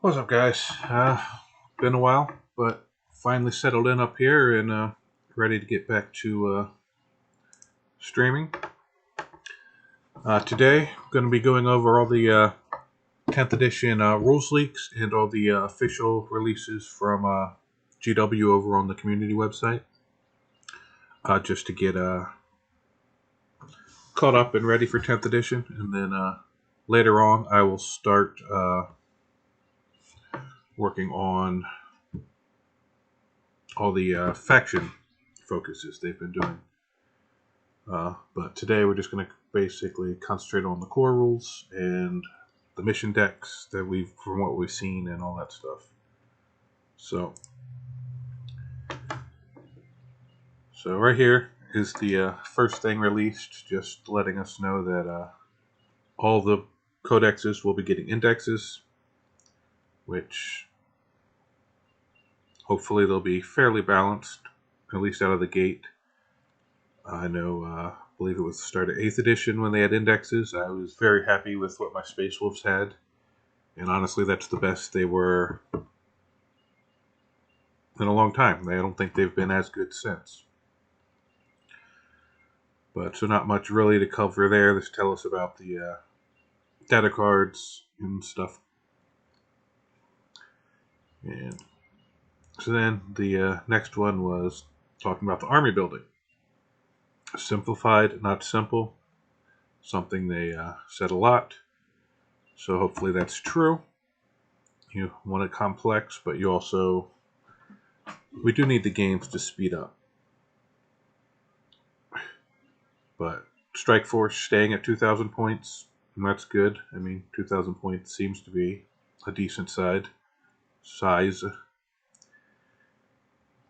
What's up, guys? Been a while, but finally settled in up here and ready to get back to streaming. Today, I'm going to be going over all the 10th edition rules leaks and all the official releases from GW over on the community website, just to get caught up and ready for 10th edition. And then later on, I will start working on all the faction focuses they've been doing. But today we're just going to basically concentrate on the core rules and the mission decks that from what we've seen and all that stuff. So right here is the first thing released, just letting us know that all the codexes will be getting indexes, which hopefully they'll be fairly balanced, at least out of the gate. I know, I believe it was the start of 8th edition when they had indexes. I was very happy with what my Space Wolves had. And honestly, that's the best they were in a long time. I don't think they've been as good since. But so not much really to cover there. Just tell us about the data cards and stuff. And so then the next one was talking about the army building. Simplified, not simple. Something they said a lot. So hopefully that's true. You want it complex, but you also... We do need the games to speed up. But Strike Force staying at 2,000 points, and that's good. I mean, 2,000 points seems to be a decent size.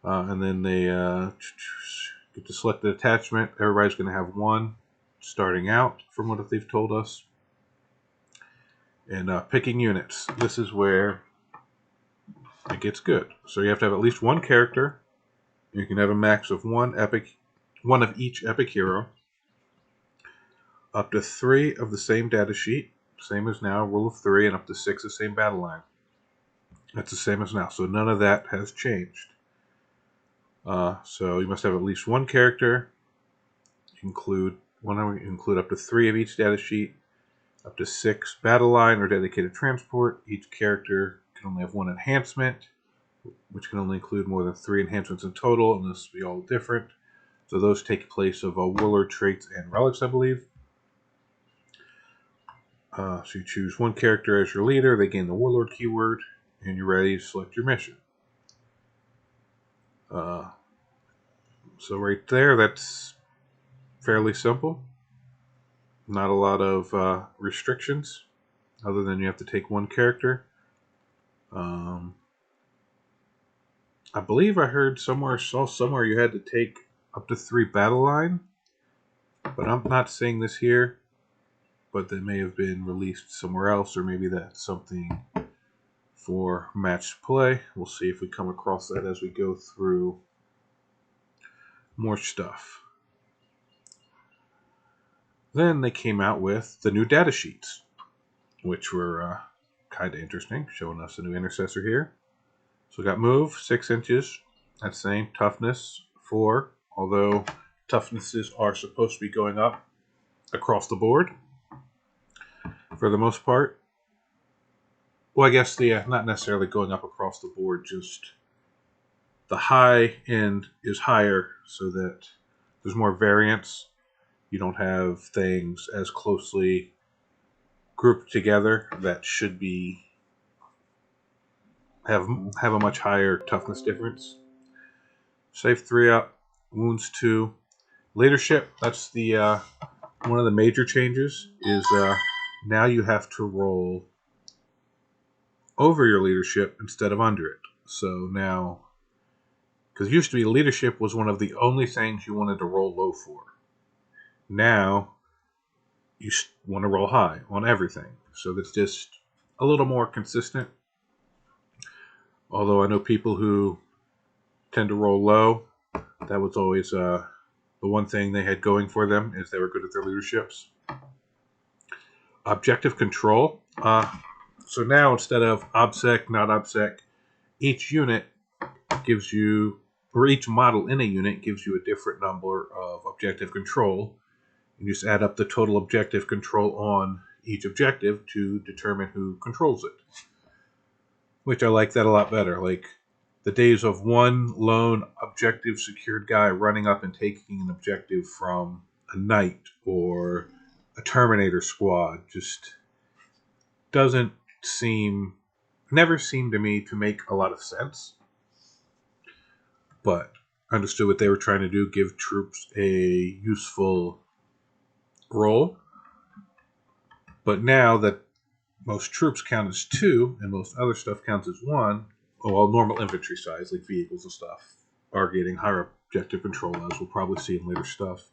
And then they get to select the attachment. Everybody's going to have one starting out, from what they've told us. And picking units. This is where it gets good. So you have to have at least one character. You can have a max of one of each epic hero. Up to 3 of the same data sheet, same as now, rule of 3, and up to 6 the same battle line. That's the same as now, so none of that has changed. So you must have at least one character. Include up to 3 of each data sheet, up to 6 battle line or dedicated transport. Each character can only have one enhancement, which can only include more than 3 enhancements in total, and this will be all different. So those take place of warlord traits and relics, I believe. So you choose one character as your leader, they gain the Warlord keyword, and you're ready to select your mission. So right there, that's fairly simple. Not a lot of restrictions, other than you have to take one character. I believe I saw somewhere you had to take up to 3 battle line, but I'm not seeing this here. But they may have been released somewhere else, or maybe that's something for match play. We'll see if we come across that as we go through more stuff. Then they came out with the new data sheets, which were kind of interesting, showing us a new intercessor here. So we got move, 6 inches. That's same. Toughness, 4. Although toughnesses are supposed to be going up across the board for the most part. Well, I guess not necessarily going up across the board, just the high end is higher so that there's more variance. You don't have things as closely grouped together that should be have a much higher toughness difference. Save 3 up, wounds 2. Leadership, that's the one of the major changes is now you have to roll over your leadership instead of under it. So now, because it used to be leadership was one of the only things you wanted to roll low for. Now you want to roll high on everything. So that's just a little more consistent. Although I know people who tend to roll low. That was always the one thing they had going for them, is they were good at their leaderships. Objective control. So now instead of OBSEC, not OBSEC, each unit gives you, or each model in a unit gives you a different number of objective control. You just add up the total objective control on each objective to determine who controls it. Which I like that a lot better. Like the days of one lone objective secured guy running up and taking an objective from a knight or a Terminator squad just never seemed to me to make a lot of sense. But I understood what they were trying to do, give troops a useful role. But now that most troops count as 2 and most other stuff counts as 1, well, normal infantry size, like vehicles and stuff, are getting higher objective control, as we'll probably see in later stuff.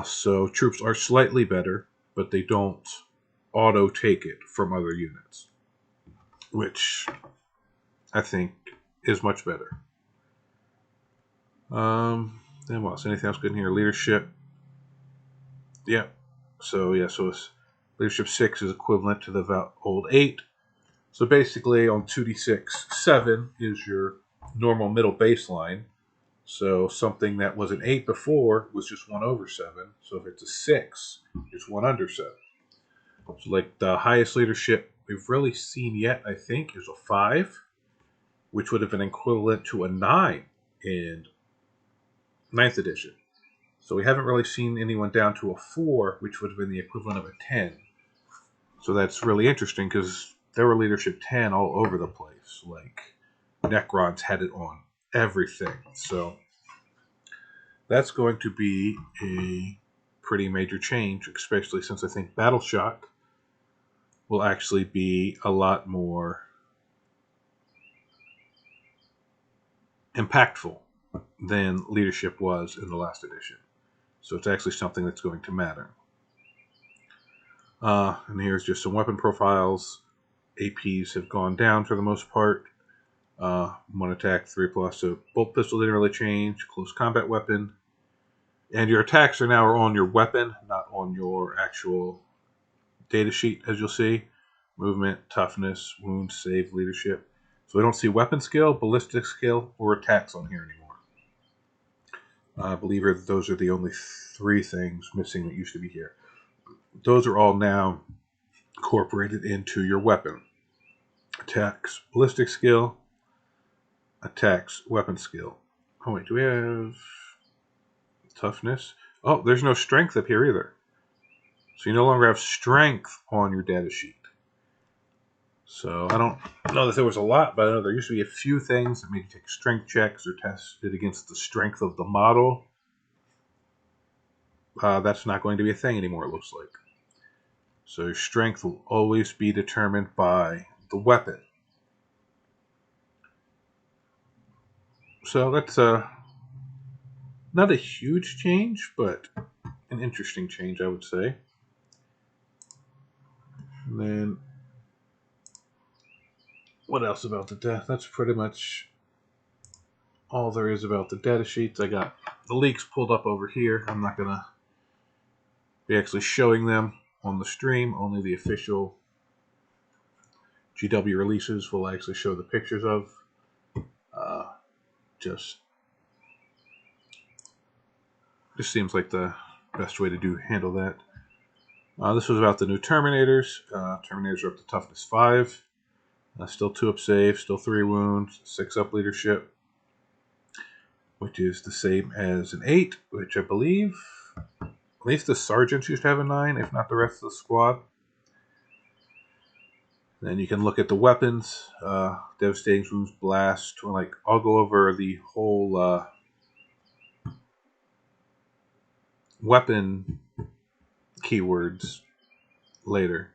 So troops are slightly better, but they don't auto-take it from other units, which I think is much better. Then what else? Anything else good in here? Leadership. Yeah. So it's leadership 6 is equivalent to the old 8. So basically on 2d6, 7 is your normal middle baseline. So something that was an 8 before was just 1 over 7. So if it's a 6, it's 1 under 7. So like the highest leadership we've really seen yet, I think, is a 5, which would have been equivalent to a 9 in 9th edition. So we haven't really seen anyone down to a 4, which would have been the equivalent of a 10. So that's really interesting because there were leadership 10 all over the place. Like Necrons had it on everything. So that's going to be a pretty major change, especially since I think Battle Shock will actually be a lot more impactful than leadership was in the last edition. So it's actually something that's going to matter. And here's just some weapon profiles. APs have gone down for the most part. 1 attack, 3+. So bolt pistol didn't really change. Close combat weapon. And your attacks are now on your weapon, not on your actual data sheet, as you'll see. Movement, toughness, wound, save, leadership. So we don't see weapon skill, ballistic skill, or attacks on here anymore. I believe those are the only 3 things missing that used to be here. Those are all now incorporated into your weapon. Attacks, ballistic skill, attacks, weapon skill. Oh wait, do we have toughness? Oh, there's no strength up here either. So you no longer have strength on your data sheet. So I don't know that there was a lot, but I know there used to be a few things that made you take strength checks or tested against the strength of the model. That's not going to be a thing anymore, it looks like. So your strength will always be determined by the weapon. So that's not a huge change, but an interesting change, I would say. And then what else about the data? That's pretty much all there is about the data sheets. I got the leaks pulled up over here. I'm not going to be actually showing them on the stream. Only the official GW releases will actually show the pictures of. Just seems like the best way to handle that. This was about the new Terminators. Terminators are up to toughness 5. Still 2 up save, still 3 wounds, 6 up leadership, which is the same as an 8, which I believe at least the sergeants used to have a 9, if not the rest of the squad. Then you can look at the weapons, devastating wounds, blast. I'll go over the whole weapon keywords later.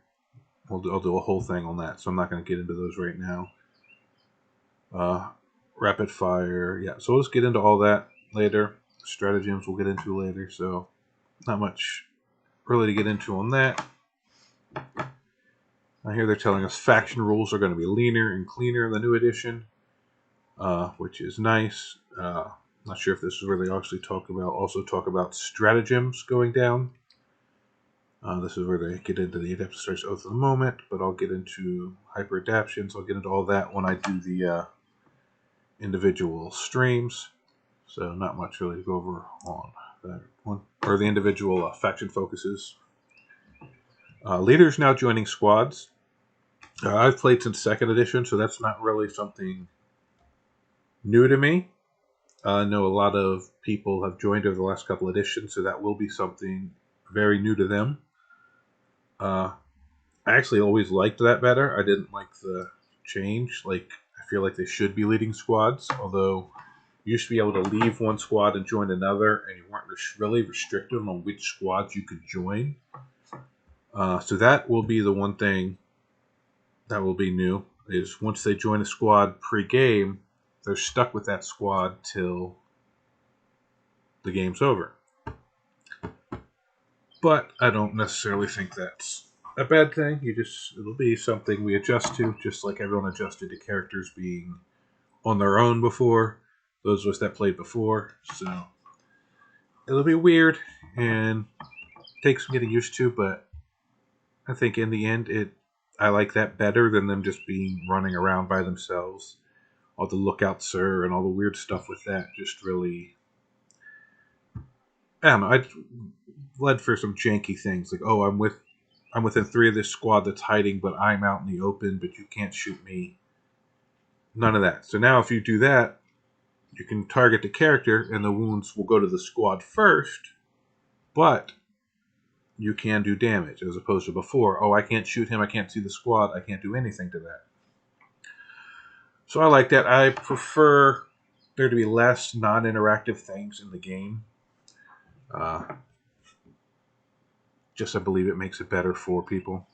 I'll do a whole thing on that, so I'm not going to get into those right now. Rapid fire, yeah. So let's get into all that later. Stratagems we'll get into later, so not much really to get into on that. I hear they're telling us faction rules are going to be leaner and cleaner in the new edition, which is nice. Not sure if this is where they actually talk about stratagems going down. This is where they get into the Adeptus Strikes Oath of the Moment, but I'll get into hyper adaptions. I'll get into all that when I do the individual streams. So not much really to go over on that one, or the individual faction focuses. Leaders now joining squads. I've played since 2nd edition, so that's not really something new to me. I know a lot of people have joined over the last couple editions, so that will be something very new to them. I actually always liked that better. I didn't like the change. Like, I feel like they should be leading squads, although you used to be able to leave one squad and join another, and you weren't really restricted on which squads you could join. So that will be the one thing that will be new, is once they join a squad pre-game, they're stuck with that squad till the game's over. But I don't necessarily think that's a bad thing. It'll be something we adjust to, just like everyone adjusted to characters being on their own before, those of us that played before. So it'll be weird and take some getting used to, but I think in the end I like that better than them just being running around by themselves. All the lookout sir and all the weird stuff with that just really, I don't know, I led for some janky things like, oh, I'm within 3 of this squad that's hiding, but I'm out in the open, but you can't shoot me. None of that. So now if you do that, you can target the character and the wounds will go to the squad first, but you can do damage, as opposed to before, oh, I can't shoot him, I can't see the squad, I can't do anything to that. So I like that. I prefer there to be less non-interactive things in the game. Just I believe it makes it better for people.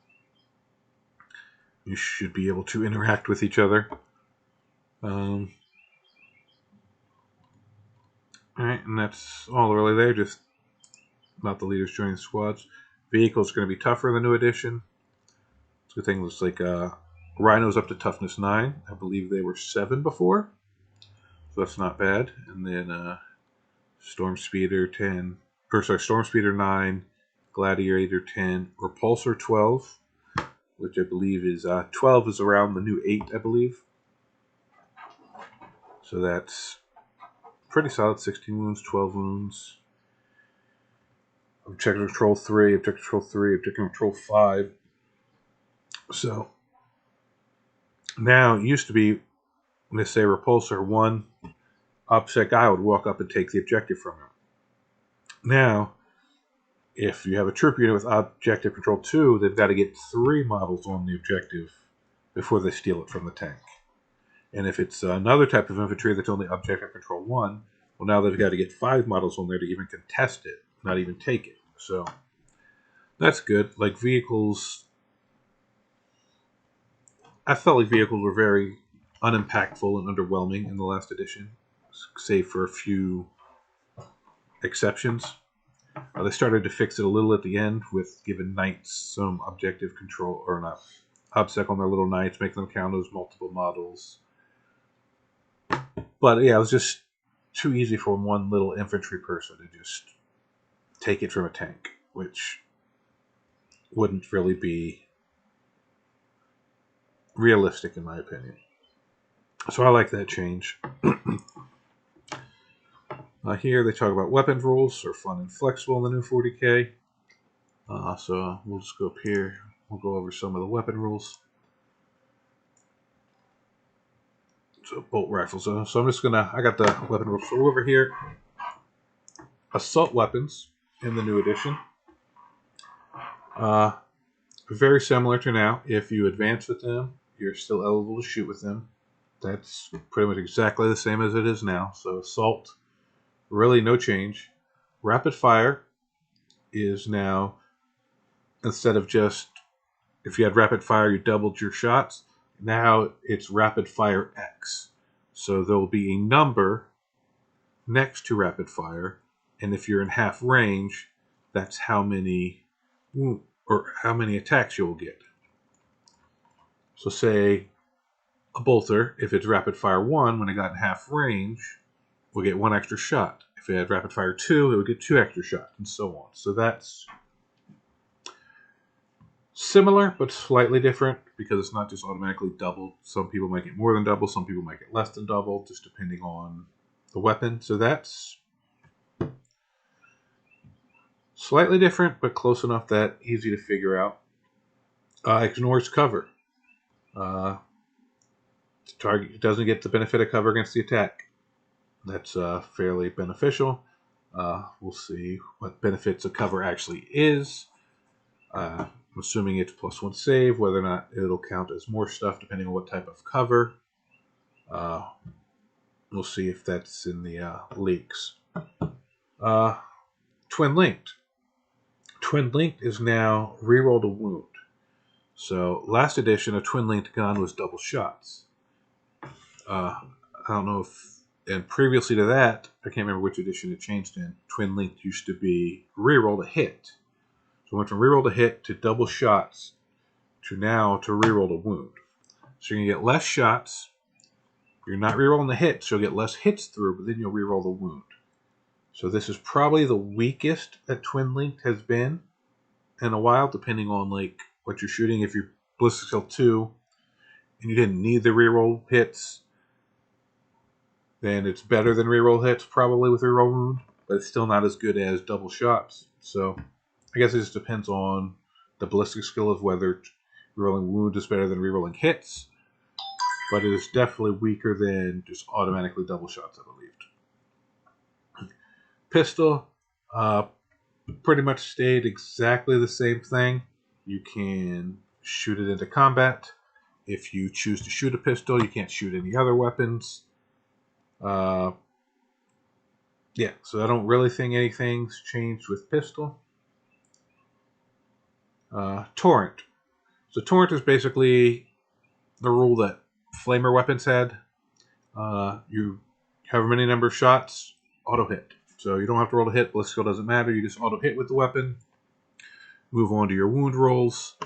You should be able to interact with each other. Alright, and that's all really there, just not the leaders joining squads. Vehicles are going to be tougher in the new edition. It's a good thing, looks like Rhino's up to toughness 9. I believe they were 7 before. So that's not bad. And then Storm Speeder 9, Gladiator 10, Repulsor 12, which I believe is 12 is around the new 8, I believe. So that's pretty solid. 16 wounds, 12 wounds. Objective Control 3, Objective Control 3, Objective Control 5. So now it used to be when they say Repulsor 1, upset guy would walk up and take the objective from him. Now, if you have a troop unit with Objective Control 2, they've got to get 3 models on the objective before they steal it from the tank. And if it's another type of infantry that's only Objective Control 1, well, now they've got to get 5 models on there to even contest it, not even take it. So that's good. Like vehicles, I felt like vehicles were very unimpactful and underwhelming in the last edition, save for a few exceptions. They started to fix it a little at the end with giving knights some objective control, or not, obsec on their little knights, making them count as multiple models. But yeah, it was just too easy for one little infantry person to just take it from a tank, which wouldn't really be realistic in my opinion. So I like that change. Here they talk about weapon rules are fun and flexible in the new 40k. So we'll just go up here. We'll go over some of the weapon rules. So bolt rifles. So I'm just gonna. I got the weapon rules over here. Assault weapons in the new edition. Very similar to now. If you advance with them, you're still eligible to shoot with them. That's pretty much exactly the same as it is now. So assault, really no change. Rapid fire is now, instead of just, if you had rapid fire, you doubled your shots. Now it's rapid fire X. So there will be a number next to rapid fire, and if you're in half range, that's how many attacks you will get. So say a bolter, if it's rapid fire 1, when it got in half range, will get 1 extra shot. If it had rapid fire 2, it would get 2 extra shots, and so on. So that's Similar, but slightly different because it's not just automatically doubled. Some people might get more than double, some people might get less than double, just depending on the weapon. So that's slightly different, but close enough that easy to figure out. Ignores cover. The target doesn't get the benefit of cover against the attack. That's fairly beneficial. We'll see what benefits of cover actually is. I'm assuming it's +1 save, whether or not it'll count as more stuff depending on what type of cover. We'll see if that's in the leaks. Twin Linked. Twin Linked is now reroll a wound. So last edition, a Twin Linked gun was double shots. I don't know if, and previously to that, I can't remember which edition it changed in. Twin Linked used to be reroll a hit. So it went from reroll a hit to double shots to now to reroll a wound. So you're going to get less shots. You're not rerolling the hit, so you'll get less hits through, but then you'll reroll the wound. So this is probably the weakest that Twin Linked has been in a while, depending on like what you're shooting. If you're Ballistic Skill 2 and you didn't need the reroll hits, then it's better than reroll hits probably with reroll wound, but it's still not as good as double shots. So I guess it just depends on the ballistic skill of whether rerolling wound is better than rerolling hits, but it is definitely weaker than just automatically double shots, I believe. Pistol, pretty much stayed exactly the same thing. You can shoot it into combat. If you choose to shoot a pistol, you can't shoot any other weapons. Yeah, so I don't really think anything's changed with pistol. Torrent. So Torrent is basically the rule that flamer weapons had. You have a many number of shots, auto hit. So you don't have to roll a hit. Ballistic skill doesn't matter. You just auto hit with the weapon. Move on to your wound rolls,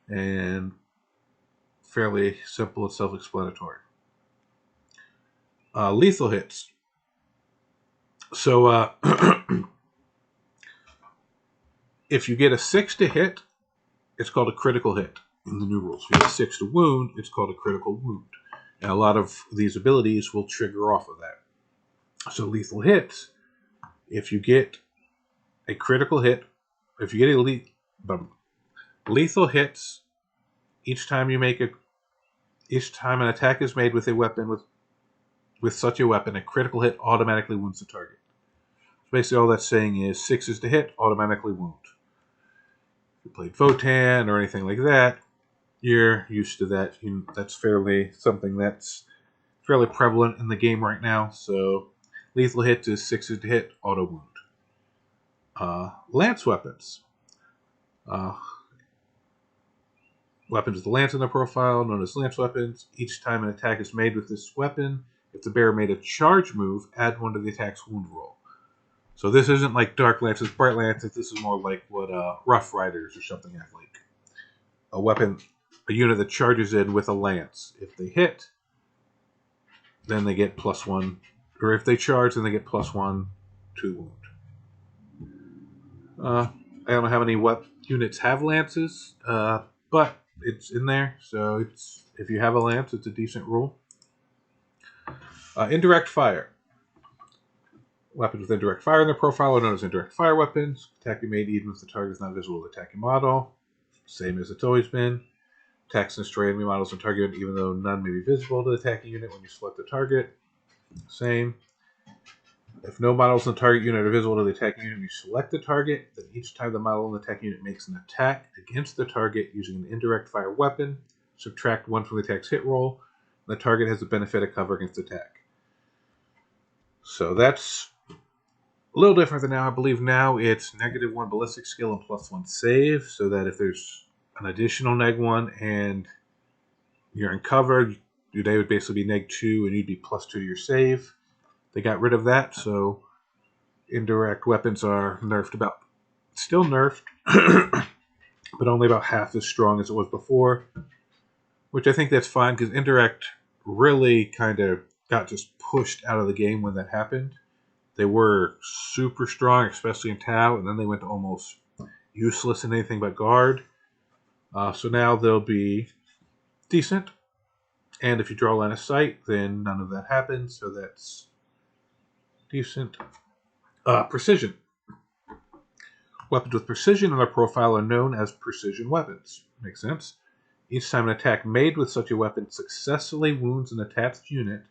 and fairly simple and self-explanatory. Lethal hits. So if you get a 6 to hit, it's called a critical hit in the new rules. If you get a 6 to wound, it's called a critical wound. And a lot of these abilities will trigger off of that. So lethal hits, if you get a critical hit, if you get a lethal hits, each time an attack is made with a weapon with such a weapon, a critical hit automatically wounds the target. So basically, all that's saying is 6s to hit, automatically wound. If you played Votann or anything like that, you're used to that. That's something that's fairly prevalent in the game right now. So lethal hits is 6s to hit, auto wound. Lance weapons. Weapons with the lance in their profile, known as lance weapons. Each time an attack is made with this weapon, if the bearer made a charge move, add 1 to the attack's wound roll. So this isn't like Dark Lances, Bright Lances. This is more like what Rough Riders or something have, like a unit that charges in with a lance. If they hit, then they get +1, or if they charge, then they get +1 to wound. I don't know how many units have lances, but it's in there. So if you have a lance, it's a decent rule. Indirect fire. Weapons with indirect fire in their profile are known as indirect fire weapons. Attack be made even if the target is not visible to the attacking model. Same as it's always been. Attacks and destroy enemy models on target even though none may be visible to the attacking unit when you select the target. Same. If no models in the target unit are visible to the attacking unit when you select the target, then each time the model in the attacking unit makes an attack against the target using an indirect fire weapon, subtract 1 from the attack's hit roll, and the target has the benefit of cover against attack. So that's a little different than now. I believe now it's -1 ballistic skill and +1 save, so that if there's an additional -1 and you're in cover, they would basically be -2 and you'd be +2 to your save. They got rid of that, so indirect weapons are still nerfed, but only about half as strong as it was before, which I think that's fine because indirect really kind of got just pushed out of the game when that happened. They were super strong, especially in Tau, and then they went to almost useless in anything but guard. So now they'll be decent. And if you draw a line of sight, then none of that happens. So that's decent. Precision. Weapons with precision in their profile are known as precision weapons. Makes sense. Each time an attack made with such a weapon successfully wounds an attached unit,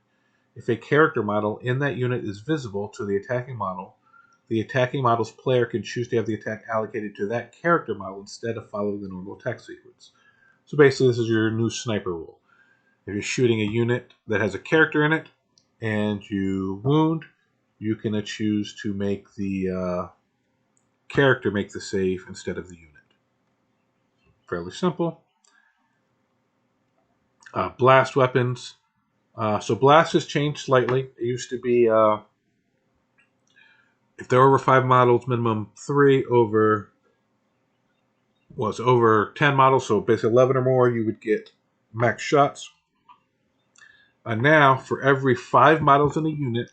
if a character model in that unit is visible to the attacking model's player can choose to have the attack allocated to that character model instead of following the normal attack sequence. So basically, this is your new sniper rule. If you're shooting a unit that has a character in it and you wound, you can choose to make the character make the save instead of the unit. Fairly simple. Blast weapons. So blast has changed slightly. It used to be if there were over 5 models, minimum 3 over over 10 models, so basically 11 or more, you would get max shots. Now, for every 5 models in a unit,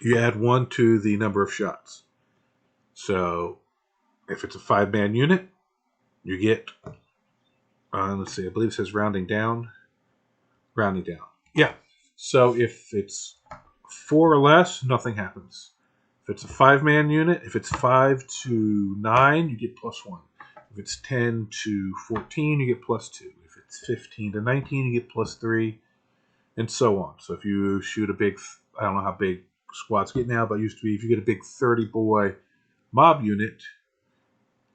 you add 1 to the number of shots. So, if it's a 5-man unit, you get, let's see, I believe it says rounding down. Rounding down. Yeah. So, if it's 4 or less, nothing happens. If it's a 5-man unit, if it's 5 to 9, you get +1. If it's 10 to 14, you get +2. If it's 15 to 19, you get +3, and so on. So if you shoot a big, I don't know how big squads get now, but it used to be if you get a big 30-boy mob unit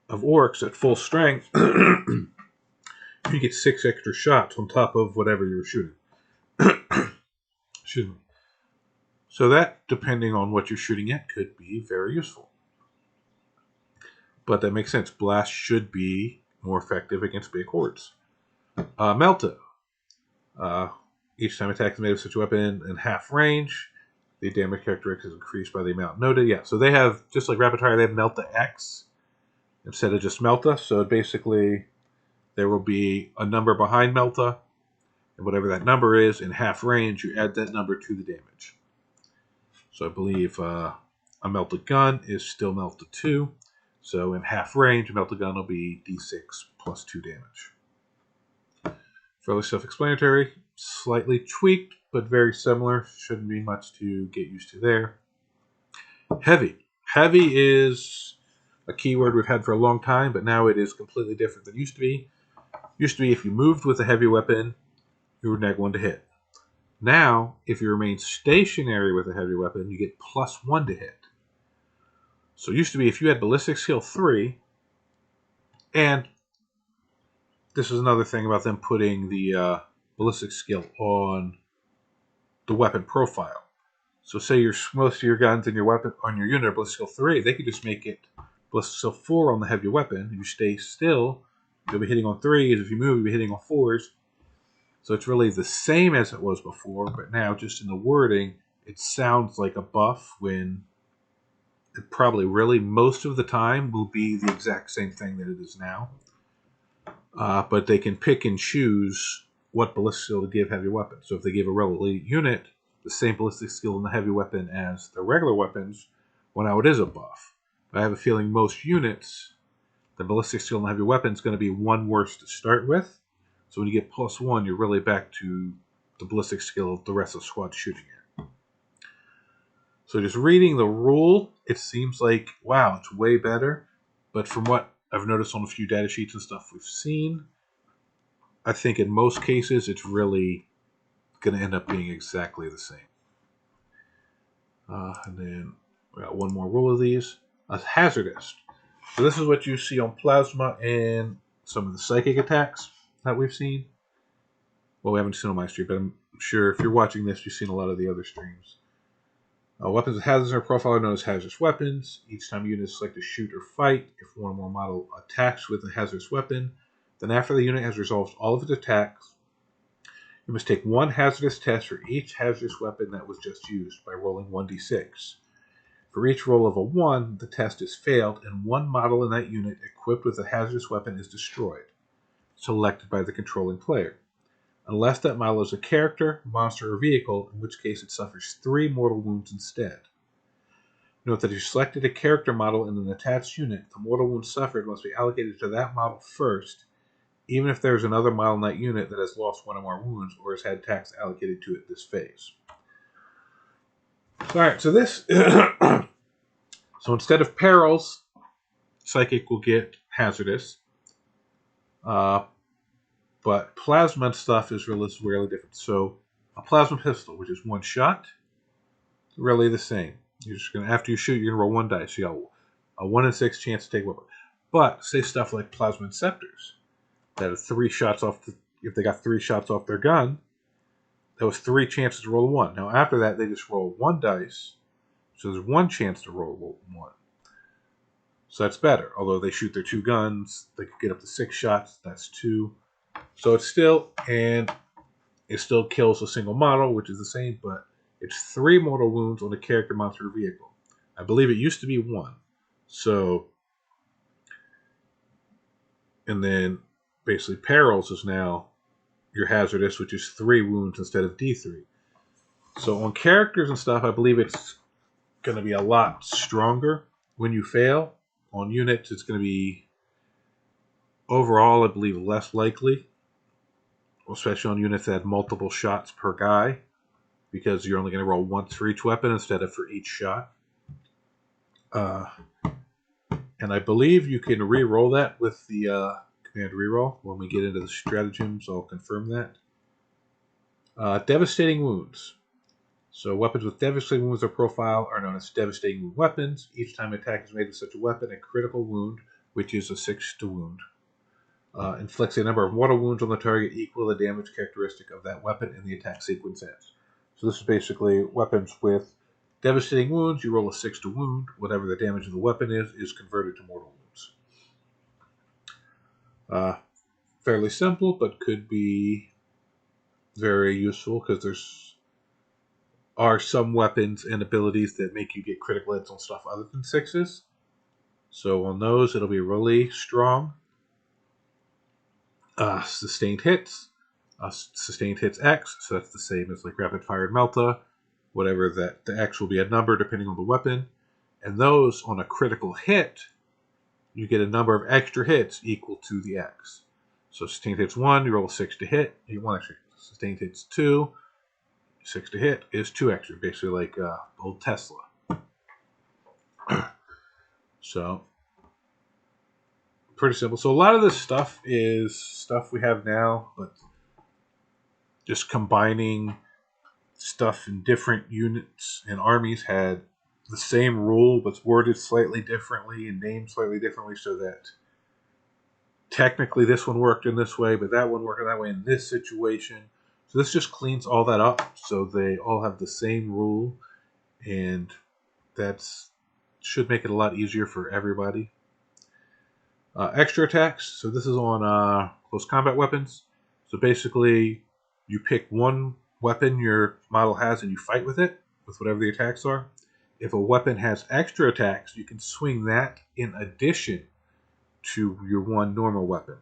of orcs at full strength, you get 6 extra shots on top of whatever you were shooting. Excuse me. So that, depending on what you're shooting at, could be very useful. But that makes sense. Blast should be more effective against big hordes. Melta. Each time attack is made with such a weapon in half range, the damage characteristic is increased by the amount noted. Yeah, so they have, just like Rapid Fire, they have Melta X instead of just Melta. So basically, there will be a number behind Melta, and whatever that number is, in half range, you add that number to the damage. So I believe a Melta Gun is still Melta 2. So in half range, a Melta Gun will be D6 plus 2 damage. Fairly self-explanatory, slightly tweaked, but very similar. Shouldn't be much to get used to there. Heavy. Heavy is a keyword we've had for a long time, but now it is completely different than it used to be. Used to be if you moved with a heavy weapon, you were neg 1 to hit. Now, if you remain stationary with a heavy weapon, you get +1 to hit. So it used to be if you had ballistic skill 3, and this is another thing about them putting the ballistic skill on the weapon profile. So say most of your guns and your weapon on your unit are ballistic skill 3, they could just make it ballistic skill 4 on the heavy weapon. If you stay still, you'll be hitting on 3s. If you move, you'll be hitting on 4s. So it's really the same as it was before, but now just in the wording, it sounds like a buff when it probably really most of the time will be the exact same thing that it is now. But they can pick and choose what ballistic skill to give heavy weapons. So if they give a rebel elite unit the same ballistic skill in the heavy weapon as the regular weapons, well, now it is a buff. But I have a feeling most units, the ballistic skill in the heavy weapon is going to be 1 worse to start with. So when you get +1, you're really back to the ballistic skill the rest of the squad shooting at. So just reading the rule, it seems like, wow, it's way better. But from what I've noticed on a few data sheets and stuff we've seen, I think in most cases it's really going to end up being exactly the same. And then we got one more rule of these. A hazardist. So this is what you see on Plasma and some of the psychic attacks that we've seen. Well, we haven't seen on my stream, but I'm sure if you're watching this, you've seen a lot of the other streams. Weapons with hazards in our profile are known as hazardous weapons. Each time a unit is selected to shoot or fight, if one or more model attacks with a hazardous weapon, then after the unit has resolved all of its attacks, you must take 1 hazardous test for each hazardous weapon that was just used by rolling 1d6. For each roll of a 1, the test is failed, and 1 model in that unit equipped with a hazardous weapon is destroyed, selected by the controlling player. Unless that model is a character, monster, or vehicle, in which case it suffers 3 mortal wounds instead. Note that if you selected a character model in an attached unit, the mortal wound suffered must be allocated to that model first, even if there's another Model Knight unit that has lost one or more wounds or has had attacks allocated to it this phase. So, alright, so this... so instead of Perils, Psychic will get Hazardous. But Plasma and stuff is really different. So a Plasma Pistol, which is one shot, really the same. You're just gonna, after you shoot, you're gonna roll one dice. So you got a 1 in 6 chance to take weapon. But say stuff like Plasma Inceptors that have 3 shots off. If they got 3 shots off their gun, that was 3 chances to roll a 1. Now after that, they just roll 1 dice, so there's 1 chance to roll 1. So that's better. Although they shoot their 2 guns, they could get up to 6 shots. That's 2. So it's still, and it still kills a single model, which is the same, but it's 3 mortal wounds on a character, monster, or vehicle. I believe it used to be 1. So, and then basically Perils is now your Hazardous, which is 3 wounds instead of D3. So on characters and stuff, I believe it's going to be a lot stronger when you fail. On units, it's going to be overall, I believe, less likely, especially on units that have multiple shots per guy, because you're only going to roll once for each weapon instead of for each shot. And I believe you can re-roll that with the command reroll. When we get into the stratagems, I'll confirm that. Devastating Wounds. So weapons with devastating wounds or profile are known as devastating wound weapons. Each time an attack is made with such a weapon, a critical wound, which is a 6 to wound, inflicts a number of mortal wounds on the target equal to the damage characteristic of that weapon in the attack sequence ends. So this is basically weapons with devastating wounds. You roll a 6 to wound. Whatever the damage of the weapon is converted to mortal wounds. Fairly simple, but could be very useful because are some weapons and abilities that make you get critical hits on stuff other than 6s. So on those, it'll be really strong. Sustained hits. Sustained hits X, so that's the same as like Rapid Fire and Melta. Whatever that, the X will be a number depending on the weapon. And those, on a critical hit, you get a number of extra hits equal to the X. So sustained hits 1, you roll a 6 to hit. You want extra. Sustained hits 2, 6 to hit is 2 extra, basically like old Tesla. So, pretty simple. So a lot of this stuff is stuff we have now, but just combining stuff in different units and armies had the same rule, but worded slightly differently and named slightly differently, so that technically this one worked in this way, but that one worked in that way in this situation. So this just cleans all that up, so they all have the same rule, and that's should make it a lot easier for everybody. Extra attacks. So this is on close combat weapons. So basically, you pick one weapon your model has and you fight with it, with whatever the attacks are. If a weapon has extra attacks, you can swing that in addition to your one normal weapon.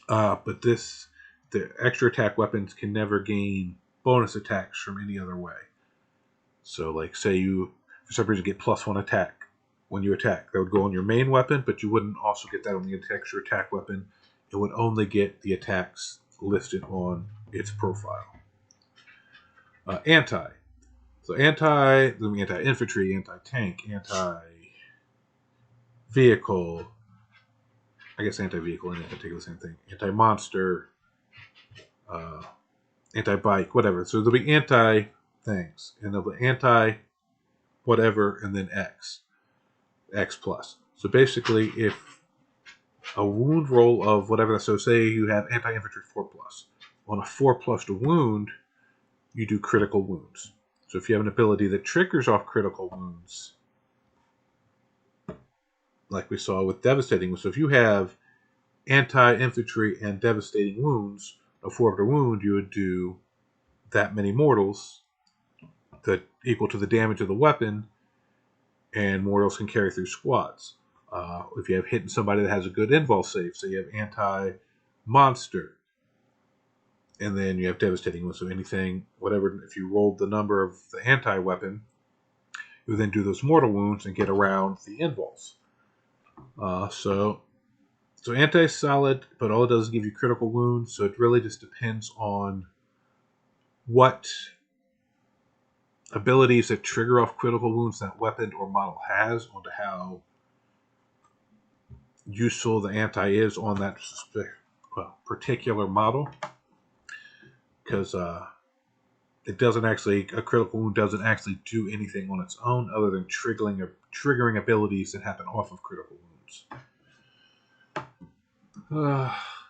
But the extra attack weapons can never gain bonus attacks from any other way. So, like, say you, for some reason, get +1 attack when you attack. That would go on your main weapon, but you wouldn't also get that on the extra attack weapon. It would only get the attacks listed on its profile. Anti. So anti-infantry, anti-tank, anti-vehicle. I guess anti-vehicle and anti-tank are the same thing. Anti-monster, anti-bike, whatever. So there'll be anti-things, and there'll be anti-whatever, and then X plus. So basically, if a wound roll of whatever, so say you have anti-infantry 4+. On a 4+ to wound, you do critical wounds. So if you have an ability that triggers off critical wounds, like we saw with devastating wounds, so if you have anti-infantry and devastating wounds, a 4 to wound, you would do that many mortals that equal to the damage of the weapon, and mortals can carry through squads. If you have hitting somebody that has a good invul save, so you have anti-monster, and then you have devastating wounds, so anything, whatever, if you rolled the number of the anti-weapon, you would then do those mortal wounds and get around the invuls. So So anti-solid, but all it does is give you critical wounds. So it really just depends on what abilities that trigger off critical wounds that weapon or model has, onto how useful the anti is on that particular model. Because it doesn't actually, a critical wound doesn't actually do anything on its own other than triggering abilities that happen off of critical wounds.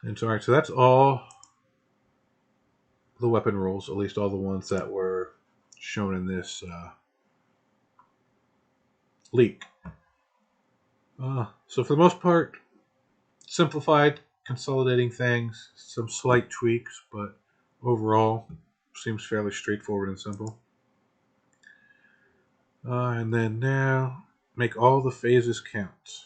And so, all right, so that's all the weapon rules, at least all the ones that were shown in this leak. So for the most part, simplified, consolidating things, some slight tweaks, but overall seems fairly straightforward and simple. And then now, make all the phases count.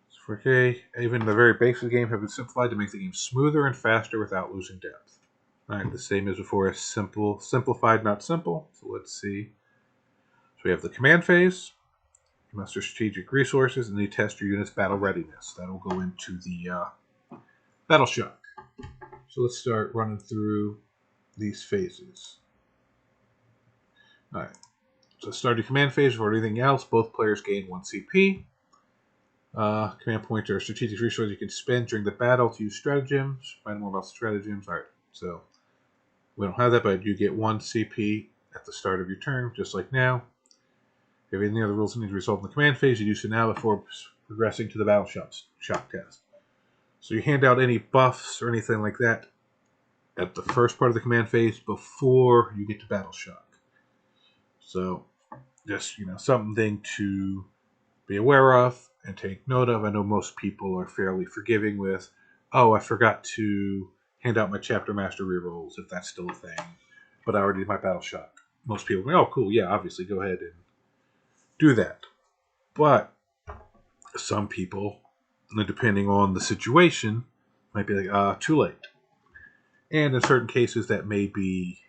So okay, even the very basic game have been simplified to make the game smoother and faster without losing depth. Alright, the same as before, simplified, not simple. So let's see. So we have the command phase. You muster strategic resources, and you test your unit's battle readiness. That'll go into the battle shock. So let's start running through these phases. Alright, so start your command phase. For anything else, both players gain 1 CP. Command points are strategic resources you can spend during the battle to use stratagems. Find more about stratagems. Alright, so we don't have that, but you get 1 CP at the start of your turn, just like now. If you have any other rules that need to result in the command phase, you do so now before progressing to the battle shock test. So you hand out any buffs or anything like that at the first part of the command phase before you get to battle shock. So just, something to be aware of and take note of. I know most people are fairly forgiving with, oh, I forgot to hand out my chapter master rerolls, if that's still a thing, but I already did my battle shock. Most people go, oh, cool, yeah, obviously, go ahead and do that. But some people, depending on the situation, might be like, too late. And in certain cases, that may be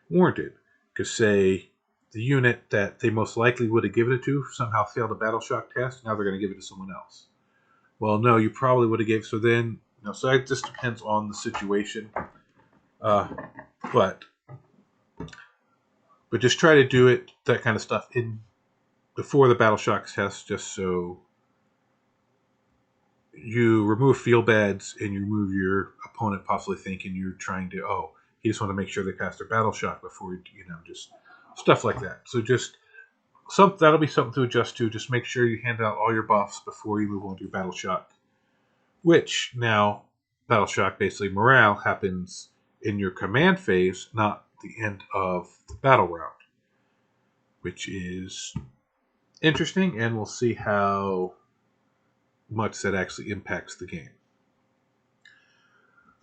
warranted. Because, say, the unit that they most likely would have given it to somehow failed a battle shock test, now they're going to give it to someone else. Well, no, you probably would have gave, so then, so it just depends on the situation. But just try to do it, that kind of stuff, before the battle shock test, just so you remove feel bads and you remove your opponent possibly thinking you're trying to, he just want to make sure they pass their battle shock before, just stuff like that. So just that'll be something to adjust to. Just make sure you hand out all your buffs before you move on to your battle shock. Which now, battle shock, basically morale, happens in your command phase, not the end of the battle round. Which is interesting, and we'll see how much that actually impacts the game.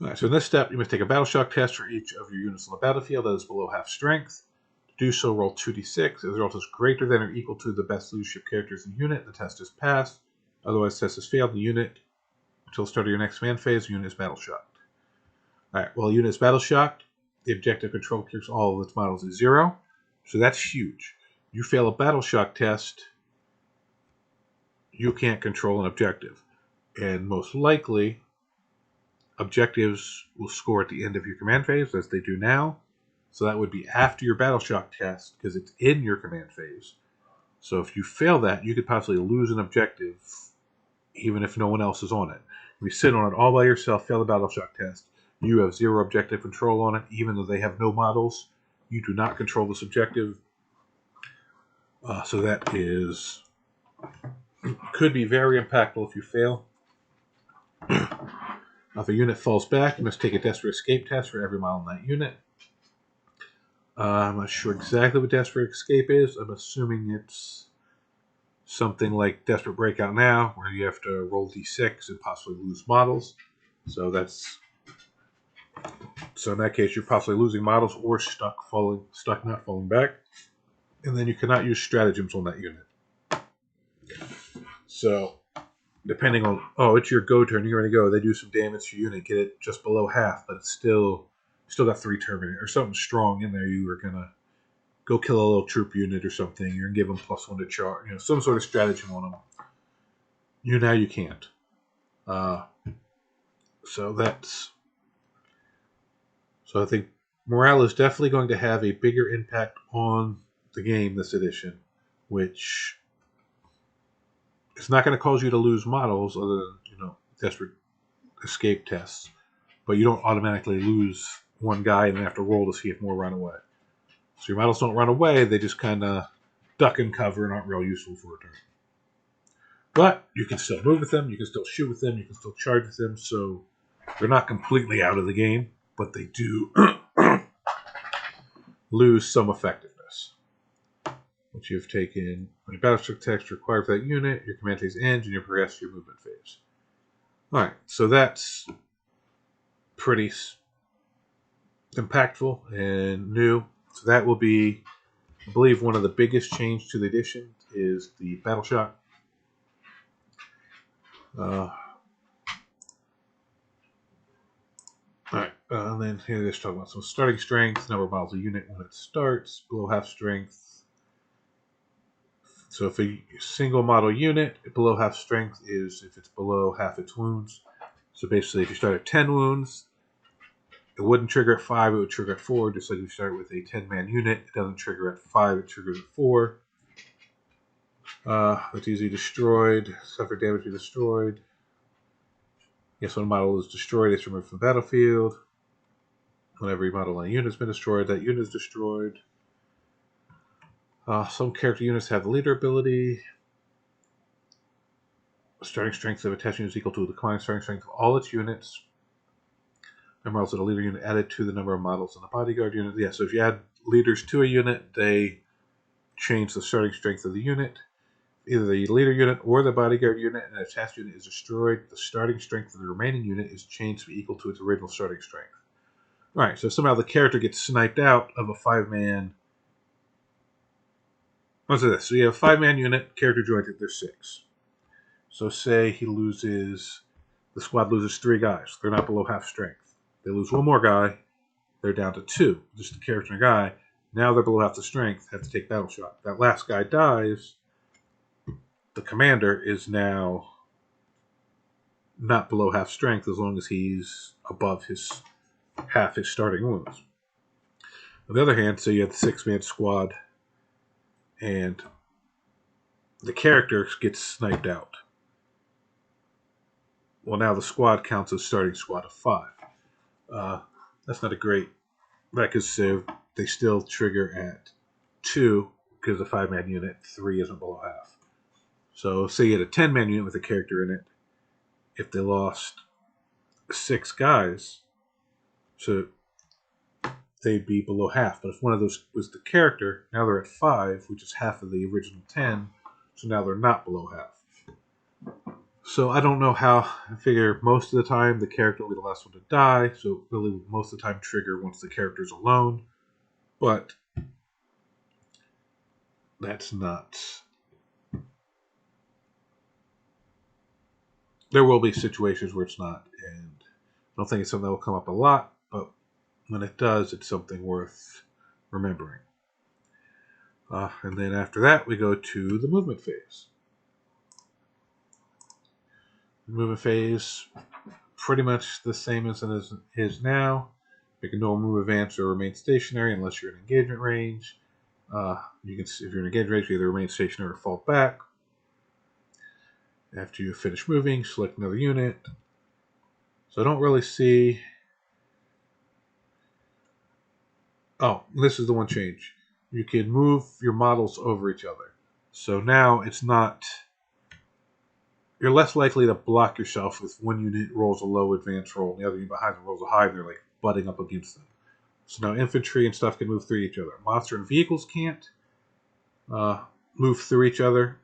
Alright, so in this step, you must take a battle shock test for each of your units on the battlefield that is below half strength. To do so, roll 2d6. If the result is greater than or equal to the best leadership characters in the unit, the test is passed. Otherwise, the test has failed. The unit, until the start of your next command phase, the unit is battle shocked. Alright, well, the unit is battle shocked. The objective control clears all of its models is 0. So that's huge. You fail a battle shock test, you can't control an objective. And most likely, objectives will score at the end of your command phase, as they do now. So that would be after your battle shock test, because it's in your command phase. So if you fail that, you could possibly lose an objective, even if no one else is on it. If you sit on it all by yourself, fail the battle shock test, you have 0 objective control on it, even though they have no models. You do not control this objective. So that could be very impactful if you fail. If a unit falls back, you must take a desperate escape test for every model in that unit. I'm not sure exactly what desperate escape is. I'm assuming it's something like Desperate Breakout Now, where you have to roll d6 and possibly lose models. So in that case, you're possibly losing models or stuck not falling back. And then you cannot use stratagems on that unit. So depending on, it's your go turn, you're going to go, they do some damage to your unit, get it just below half, but it's still got 3 Terminator or something strong in there. You were going to go kill a little troop unit or something. You're going to give them +1 to charge, some sort of stratagem on them. Now you can't. So I think morale is definitely going to have a bigger impact on the game this edition, which is not going to cause you to lose models other than desperate escape tests, but you don't automatically lose one guy and then have to roll to see if more run away. So your models don't run away; they just kind of duck and cover and aren't real useful for a turn. But you can still move with them, you can still shoot with them, you can still charge with them, so they're not completely out of the game, but they do lose some effectiveness. Once you've taken any battleship text required for that unit, your command phase ends and you progress your movement phase. Alright, so that's pretty impactful and new. So that will be, I believe, one of the biggest changes to the edition is the battle shock. Alright, and then here let's talk about some starting strength, number of models a unit when it starts, below half strength. So if a single model unit, below half strength is if it's below half its wounds. So basically, if you start at 10 wounds, it wouldn't trigger at 5, it would trigger at 4, just like if you start with a 10-man unit, it doesn't trigger at 5, it triggers at 4. It's easily destroyed, suffer damage to be destroyed. Yes, when a model is destroyed, it's removed from the battlefield. Whenever a model on a unit has been destroyed, that unit is destroyed. Some character units have the leader ability. Starting strength of a test unit is equal to the combined starting strength of all its units. Number of models of the leader unit added to the number of models in the bodyguard unit. Yeah, so if you add leaders to a unit, they change the starting strength of the unit. Either the leader unit or the bodyguard unit and a task unit is destroyed, the starting strength of the remaining unit is changed to be equal to its original starting strength. Alright, so somehow the character gets sniped out of a 5-man. What's this? So you have a 5-man unit, character joins it, there's 6. So say the squad loses 3 guys. They're not below half strength. They lose one more guy, they're down to 2. Just the character and a guy. Now they're below half the strength, have to take battle shot. That last guy dies. The commander is now not below half strength as long as he's above half his starting wounds. On the other hand, say you have the 6-man squad and the character gets sniped out. Well, now the squad counts as starting squad of 5. That's not a great. Because they still trigger at 2 because the 5-man unit, 3 isn't below half. So say you had a 10-man unit with a character in it. If they lost 6 guys, so they'd be below half. But if one of those was the character, now they're at 5, which is half of the original 10. So now they're not below half. So I don't know how. I figure most of the time the character will be the last one to die. So really most of the time trigger once the character's alone. But that's not. There will be situations where it's not, and I don't think it's something that will come up a lot, but when it does, it's something worth remembering. And then after that, we go to the movement phase. The movement phase, pretty much the same as it is now. You can no move, advance, or remain stationary unless you're in engagement range. You can, if you're in engagement range, you either remain stationary or fall back. After you finish moving, select another unit. So I don't really see. Oh, this is the one change. You can move your models over each other. So now it's not. You're less likely to block yourself if one unit rolls a low advance roll and the other unit behind them rolls a high, and they're like butting up against them. So now infantry and stuff can move through each other. Monster and vehicles can't move through each other.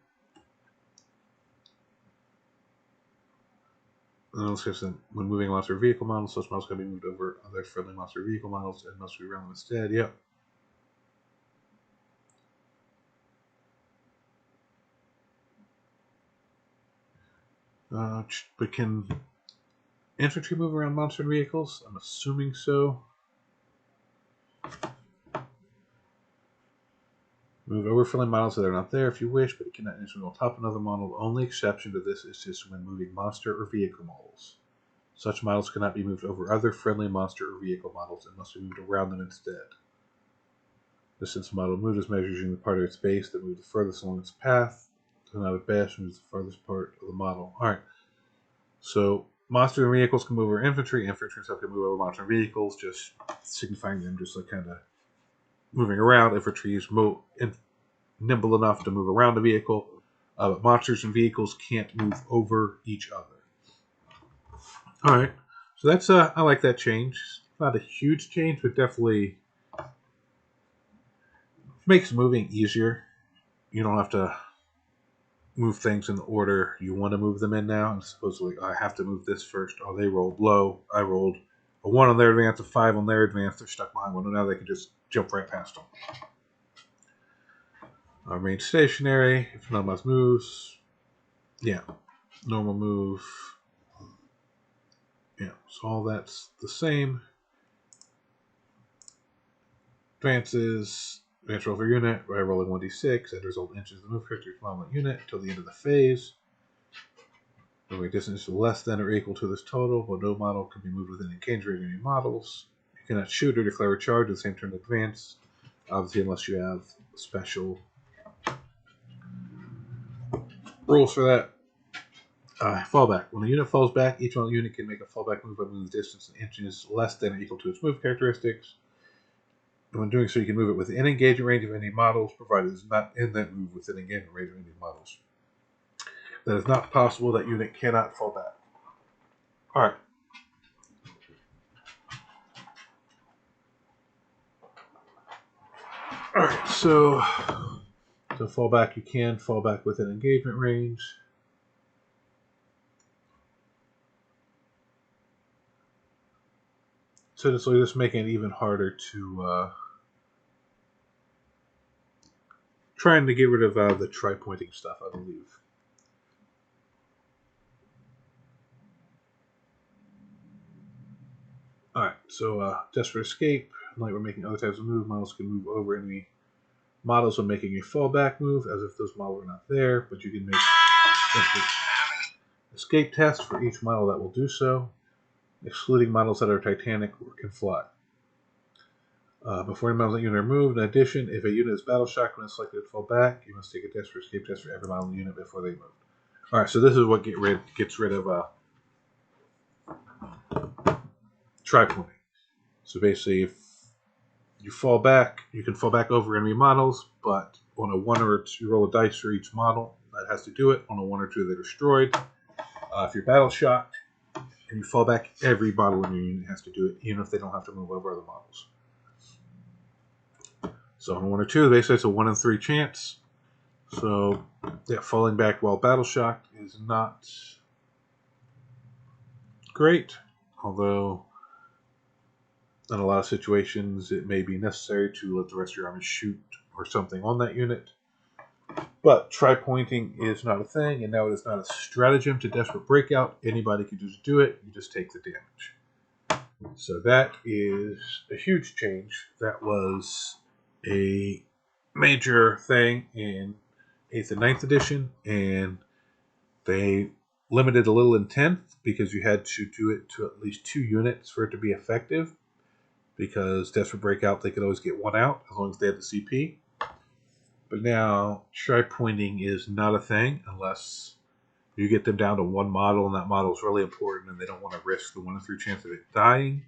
When moving a monster vehicle models, such models can be moved over other friendly monster vehicle models and must be around them instead. Yep. But can infantry move around monster vehicles? I'm assuming so. Move over friendly models that are not there if you wish, but it cannot instantly on top of another model. The only exception to this is just when moving monster or vehicle models. Such models cannot be moved over other friendly monster or vehicle models and must be moved around them instead. Distance model moved is measured using the part of its base that moved the furthest along its path. And out of bash moves the farthest part of the model. Alright. So monster and vehicles can move over infantry. Infantry stuff can move over monster and vehicles, just signifying them just like kind of moving around. Infantry is nimble enough to move around the vehicle, but monsters and vehicles can't move over each other. Alright. So that's I like that change. Not a huge change, but definitely makes moving easier. You don't have to move things in the order you want to move them in now. And supposedly, I have to move this first. Oh, they rolled low. I rolled a 1 on their advance, a 5 on their advance. They're stuck behind one. Now they can just jump right past them. Remain stationary. If none of us moves. Yeah. Normal move. Yeah. So all that's the same. Advances. Advance roll for unit. By rolling 1d6. That result inches the move character's model unit until the end of the phase. Moving distance is less than or equal to this total, but no model can be moved within engagement range of any models. You cannot shoot or declare a charge at the same turn in advance, obviously, unless you have special rules for that. Fallback. When a unit falls back, each unit can make a fallback move by moving the distance in inches less than or equal to its move characteristics. And when doing so, you can move it within engagement range of any models, provided it is not in that move within engagement range of any models. That is not possible. That unit cannot fall back. Alright. Alright, so to fall back, you can fall back within engagement range. So this will just making it even harder to trying to get rid of the tri-pointing stuff, I believe. Alright, so Desperate Escape. Like we're making other types of move, models can move over enemy models when making a fallback move, as if those models are not there, but you can make escape tests for each model that will do so, excluding models that are Titanic or can fly. Before any models in the unit are moved, in addition, if a unit is battle shocked when it's selected to fall back, you must take a Desperate Escape test for every model in the unit before they move. Alright, so this is what gets rid of tri-pointing. So basically, if you fall back, you can fall back over enemy models, but on a 1 or 2, you roll a dice for each model that has to do it. On a 1 or 2, they're destroyed. If you're battle shocked and you fall back, every model in your unit has to do it, even if they don't have to move over other models. So on a 1 or 2, basically it's a 1 in 3 chance. So yeah, falling back while battle shocked is not great, although in a lot of situations it may be necessary to let the rest of your army shoot or something on that unit. But tri-pointing is not a thing, and now it is not a stratagem to Desperate Breakout. Anybody can just do it, you just take the damage. So that is a huge change. That was a major thing in 8th and 9th edition, and they limited a little in 10th because you had to do it to at least 2 units for it to be effective, because Desperate Breakout, they could always get 1 out as long as they had the CP. But now, tri-pointing is not a thing unless you get them down to 1 model, and that model is really important, and they don't want to risk the 1 in 3 chance of it dying.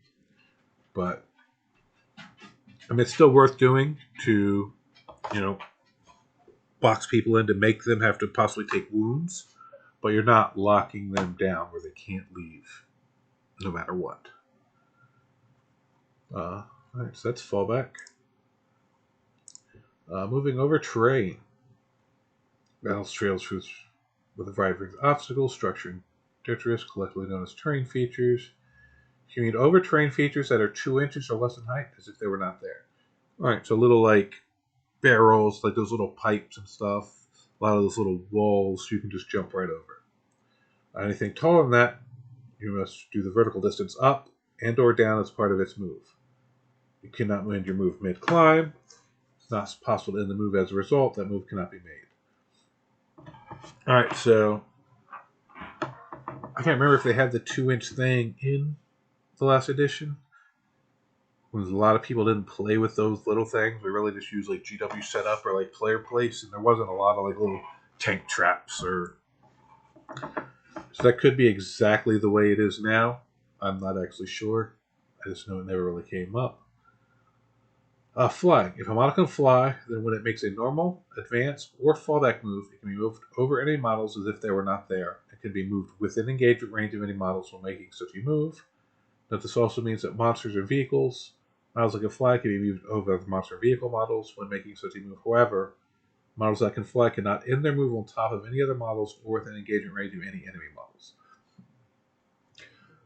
But I mean, it's still worth doing to, box people in to make them have to possibly take wounds, but you're not locking them down where they can't leave, no matter what. Alright, so that's fallback. Moving over, terrain. Battles trails with a variety of obstacles, structure, and detritus, collectively known as terrain features. You can over terrain features that are 2 inches or less in height, as if they were not there. Alright, so little like barrels, like those little pipes and stuff, a lot of those little walls, you can just jump right over. Anything taller than that, you must do the vertical distance up and or down as part of its move. You cannot end your move mid-climb. It's not possible to end the move as a result. That move cannot be made. All right, so I can't remember if they had the 2-inch thing in the last edition. When a lot of people didn't play with those little things. We really just used like GW setup or like player place, and there wasn't a lot of like little tank traps or. So that could be exactly the way it is now. I'm not actually sure. I just know it never really came up. Flying. If a model can fly, then when it makes a normal, advance, or fallback move, it can be moved over any models as if they were not there. It can be moved within engagement range of any models while making such a move. Note this also means that monsters or vehicles, models that can fly, can be moved over the monster vehicle models when making such a move. However, models that can fly cannot end their move on top of any other models or within engagement range of any enemy models.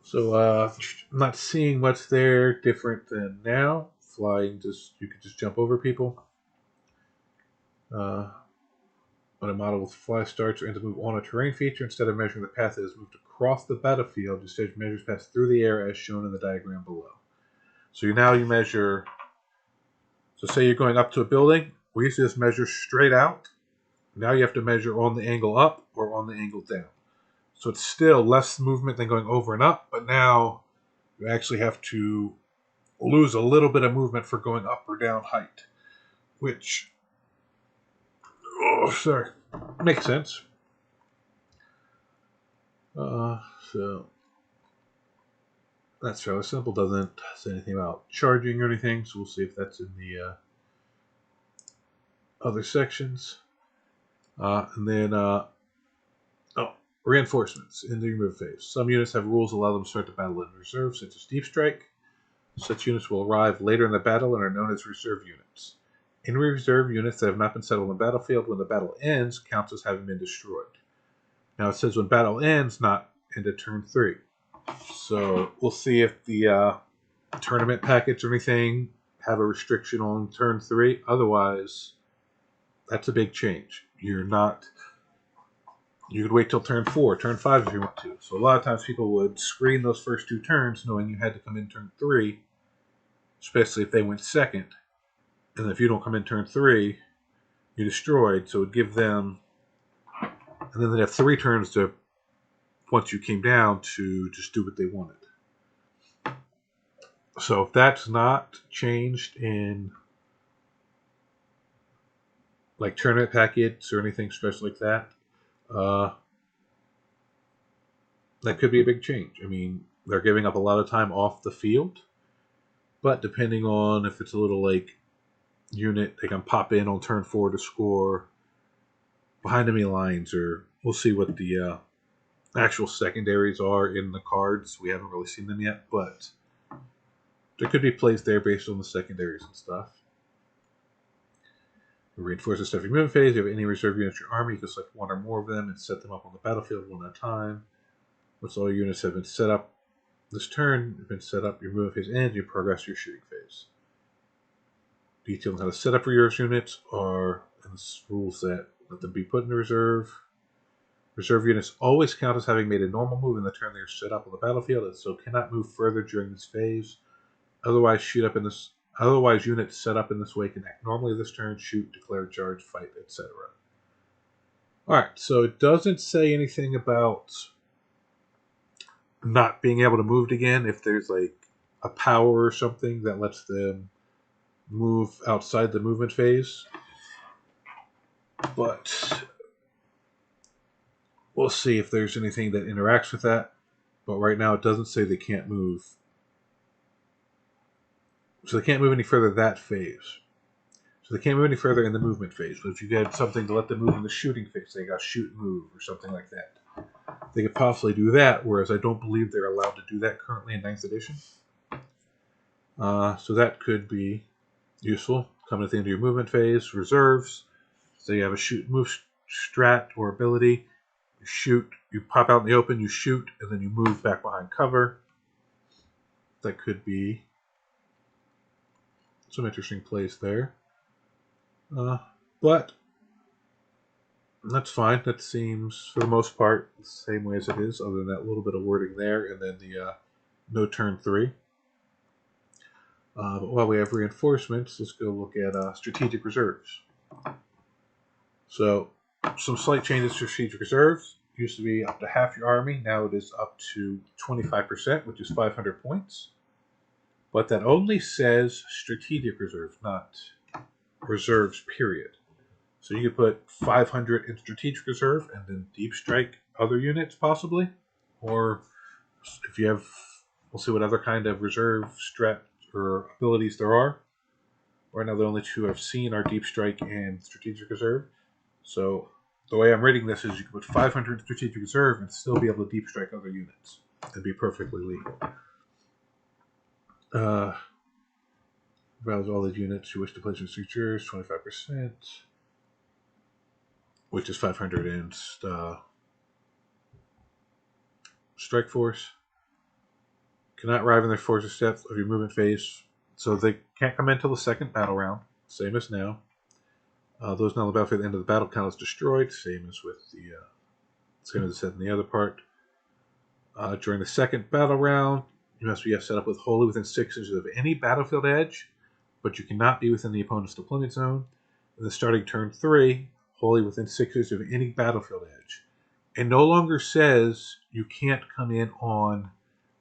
So, I'm not seeing what's there different than now. Flying, you could just jump over people. When a model with fly starts or ends a move on a terrain feature, instead of measuring the path it has moved across the battlefield, instead measures paths through the air as shown in the diagram below. So now you measure. So say you're going up to a building. We used to just measure straight out. Now you have to measure on the angle up or on the angle down. So it's still less movement than going over and up, but now you actually have to lose a little bit of movement for going up or down height, which, makes sense. So that's fairly simple. Doesn't say anything about charging or anything, so we'll see if that's in the other sections. And then, reinforcements in the remove phase. Some units have rules that allow them to start the battle in reserve, such as Deep Strike. Such units will arrive later in the battle and are known as reserve units. In reserve units that have not been settled on the battlefield when the battle ends counts as having been destroyed. Now it says when battle ends, not into turn 3. So we'll see if the tournament package or anything have a restriction on turn 3. Otherwise, that's a big change. You could wait till turn 4, turn 5 if you want to. So a lot of times people would screen those first 2 turns knowing you had to come in turn 3, especially if they went second. And if you don't come in turn 3, you're destroyed. So it would give them, and then they'd have 3 turns to, once you came down, to just do what they wanted. So if that's not changed in like tournament packets or anything special like that, that could be a big change. I mean, they're giving up a lot of time off the field, but depending on if it's a little like unit, they can pop in on turn 4 to score behind enemy lines, or we'll see what the actual secondaries are in the cards. We haven't really seen them yet, but there could be plays there based on the secondaries and stuff. Reinforce the stuff your movement phase. If you have any reserve units in your army, you can select 1 or more of them and set them up on the battlefield one at a time. Once all units have been set up this turn, have been set up, your movement phase ends, you progress your shooting phase. Details on how to set up your units are in the rules that let them be put in reserve. Reserve units always count as having made a normal move in the turn they are set up on the battlefield, and so cannot move further during this phase. Otherwise, units set up in this way can act normally this turn, shoot, declare charge, fight, etc. Alright, so it doesn't say anything about not being able to move again if there's like a power or something that lets them move outside the movement phase. But we'll see if there's anything that interacts with that. But right now it doesn't say they can't move. So they can't move any further that phase. So they can't move any further in the movement phase. But if you get something to let them move in the shooting phase, they got shoot and move or something like that, they could possibly do that, whereas I don't believe they're allowed to do that currently in 9th edition. So that could be useful. Coming at the end of your movement phase, reserves. So you have a shoot and move strat or ability. You shoot, you pop out in the open, you shoot, and then you move back behind cover. That could be some interesting plays there. But that's fine. That seems, for the most part, the same way as it is, other than that little bit of wording there, and then the no turn 3. But while we have reinforcements, let's go look at strategic reserves. So, some slight changes to strategic reserves. It used to be up to half your army. Now it is up to 25%, which is 500 points. But that only says strategic reserves, not reserves, period. So you could put 500 in strategic reserve and then deep strike other units, possibly. Or if you have, we'll see what other kind of reserve strat or abilities there are. Right now, the only two I've seen are deep strike and strategic reserve. So the way I'm reading this is you can put 500 strategic reserve and still be able to deep strike other units and be perfectly legal. Browse all the units you wish to place in structures, 25%, which is 500 in strike force. Cannot arrive in their forces steps of your movement phase, so they can't come in until the second battle round, same as now. Those not on the battlefield at the end of the battle count as destroyed, same as it said in the other part. During the second battle round, you must be set up with wholly within 6 inches of any battlefield edge, but you cannot be within the opponent's deployment zone. And then starting turn 3, wholly within 6 inches of any battlefield edge. It no longer says you can't come in on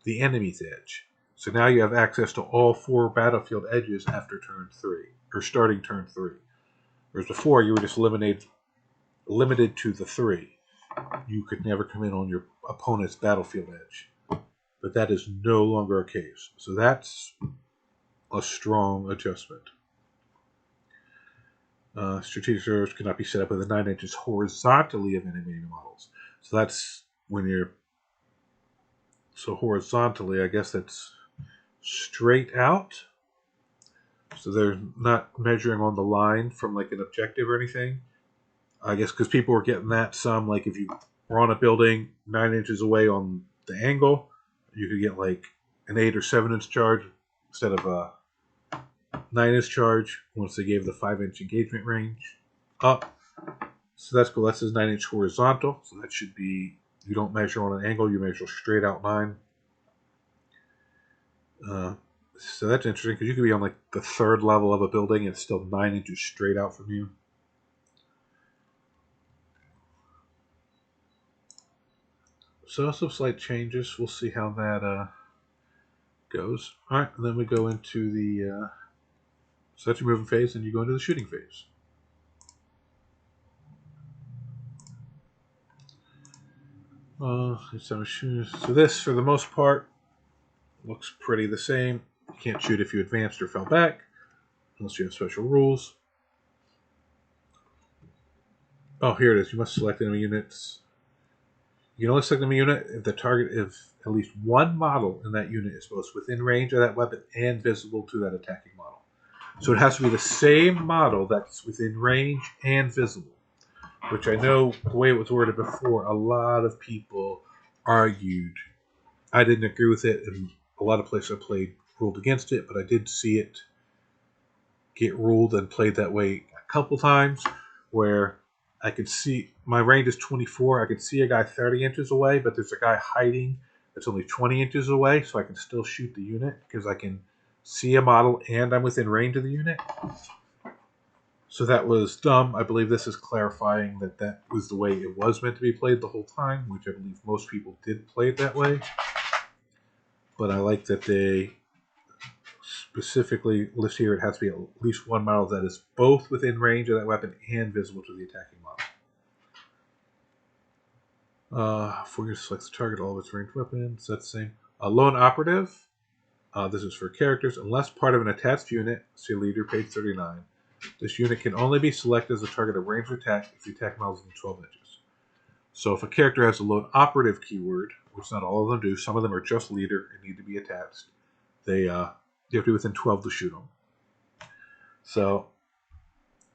the enemy's edge. So now you have access to all 4 battlefield edges after turn 3, or starting turn 3. Whereas before, you were just limited to the 3. You could never come in on your opponent's battlefield edge. But that is no longer a case. So that's a strong adjustment. Strategic reserves cannot be set up within 9 inches horizontally of enemy models. So that's when you're... So horizontally, I guess that's straight out. So they're not measuring on the line from like an objective or anything. I guess because people were getting that some, like if you were on a building 9 inches away on the angle, you could get like an 8 or 7 inch charge instead of a 9 inch charge once they gave the 5 inch engagement range up. So that's cool. That says 9 inch horizontal. So that should be, you don't measure on an angle, you measure straight out line. So that's interesting because you could be on like the 3rd level of a building and it's still 9 inches straight out from you. So some slight changes. We'll see how that goes. All right, and then we go into the so that's your moving phase, and you go into the shooting phase. So this, for the most part, looks pretty the same. You can't shoot if you advanced or fell back, unless you have special rules. Oh, here it is. You must select enemy units. You can only select enemy unit if the target, if at least one model in that unit is both within range of that weapon and visible to that attacking model. So it has to be the same model that's within range and visible. Which I know the way it was worded before, a lot of people argued. I didn't agree with it, and a lot of places I played ruled against it, but I did see it get ruled and played that way a couple times, where I could see, my range is 24, I could see a guy 30 inches away, but there's a guy hiding that's only 20 inches away, so I can still shoot the unit, because I can see a model and I'm within range of the unit. So that was dumb. I believe this is clarifying that that was the way it was meant to be played the whole time, which I believe most people did play it that way. But I like that they specifically list here it has to be at least one model that is both within range of that weapon and visible to the attacking model. For you to select the target, all of its ranged weapons, that's the same. A lone operative, this is for characters, unless part of an attached unit, see leader, page 39. This unit can only be selected as a target of ranged attack if the attack model is within 12 inches. So if a character has a lone operative keyword, which not all of them do, some of them are just leader and need to be attached, you have to be within 12 to shoot them. So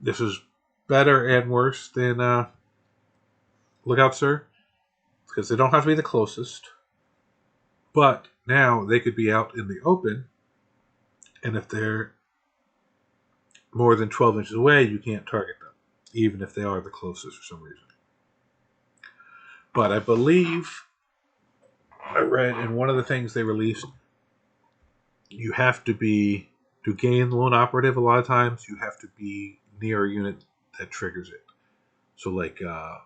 this is better and worse than Lookout Sir, because they don't have to be the closest, but now they could be out in the open, and if they're more than 12 inches away, you can't target them, even if they are the closest for some reason. But I believe I read in one of the things they released, you have to be to gain lone operative, a lot of times you have to be near a unit that triggers it. So, like, I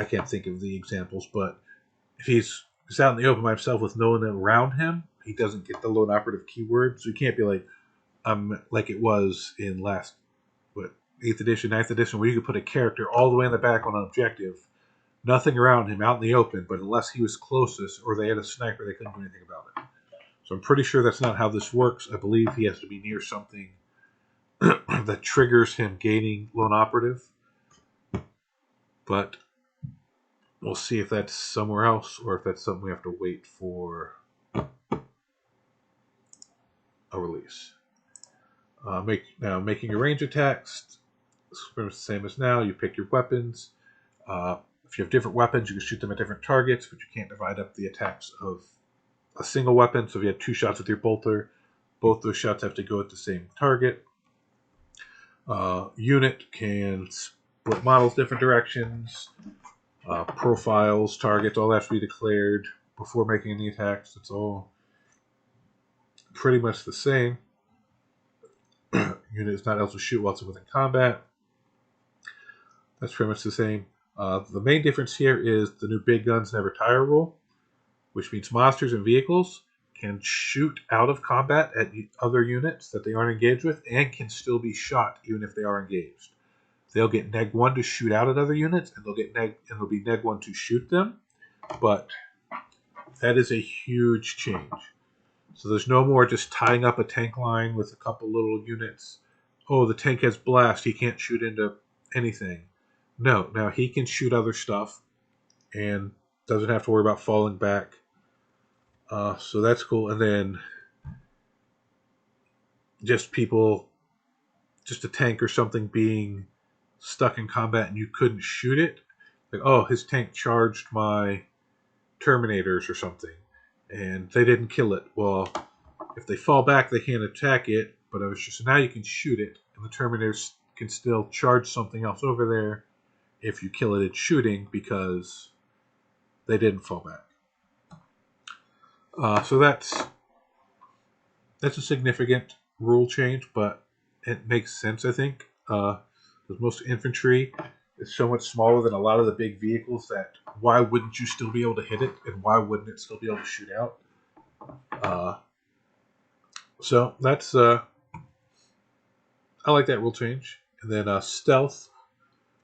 can't think of the examples, but if he's out in the open by himself with no one around him, he doesn't get the lone operative keyword. So you can't be like it was in last, what, 8th edition, 9th edition, where you could put a character all the way in the back on an objective, nothing around him, out in the open, but unless he was closest or they had a sniper, they couldn't do anything about it. So I'm pretty sure that's not how this works. I believe he has to be near something that triggers him gaining lone operative. But we'll see if that's somewhere else or if that's something we have to wait for a release. Making your range attacks, it's pretty much the same as now. You pick your weapons. If you have different weapons, you can shoot them at different targets, but you can't divide up the attacks of a single weapon. So if you had 2 shots with your bolter, both those shots have to go at the same target. Unit can split models different directions. Profiles, targets, all that have to be declared before making any attacks. It's all pretty much the same. Unit is not able to shoot while it's within combat. That's pretty much the same. The main difference here is the new big guns never tire rule, which means monsters and vehicles can shoot out of combat at other units that they aren't engaged with and can still be shot even if they are engaged. They'll get neg1 to shoot out at other units, and they'll be neg1 to shoot them, but that is a huge change. So there's no more just tying up a tank line with a couple little units. Oh, the tank has blast, he can't shoot into anything. No, now he can shoot other stuff and doesn't have to worry about falling back. So that's cool. And then just a tank or something being stuck in combat and you couldn't shoot it. Like, oh, his tank charged my Terminators or something, and they didn't kill it. Well, if they fall back, they can't attack it, but so now you can shoot it, and the Terminators can still charge something else over there if you kill it at shooting because they didn't fall back. So that's a significant rule change, but it makes sense, I think. Because most infantry is so much smaller than a lot of the big vehicles that why wouldn't you still be able to hit it, and why wouldn't it still be able to shoot out? So that's I like that rule change. And then stealth.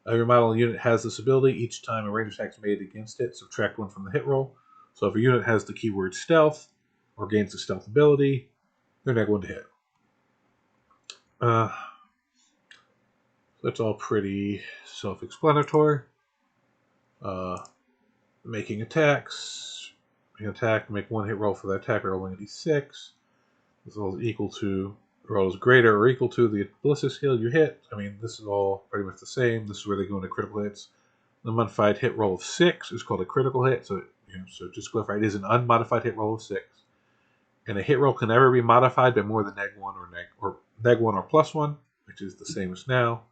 Every model unit has this ability. Each time a range attack is made against it, subtract 1 from the hit roll. So if a unit has the keyword stealth or gains the stealth ability, they're neg1 to hit. That's all pretty self-explanatory. Making attacks. Make an attack, make 1 hit roll for that attack, rolling a d6. This is equal to, roll is greater or equal to the ballistic skill you hit. I mean, this is all pretty much the same. This is where they go into critical hits. The modified hit roll of 6 is called a critical hit. So, so just to clarify, it is an unmodified hit roll of 6. And a hit roll can never be modified by more than neg1 or neg1 or +1, which is the same as now.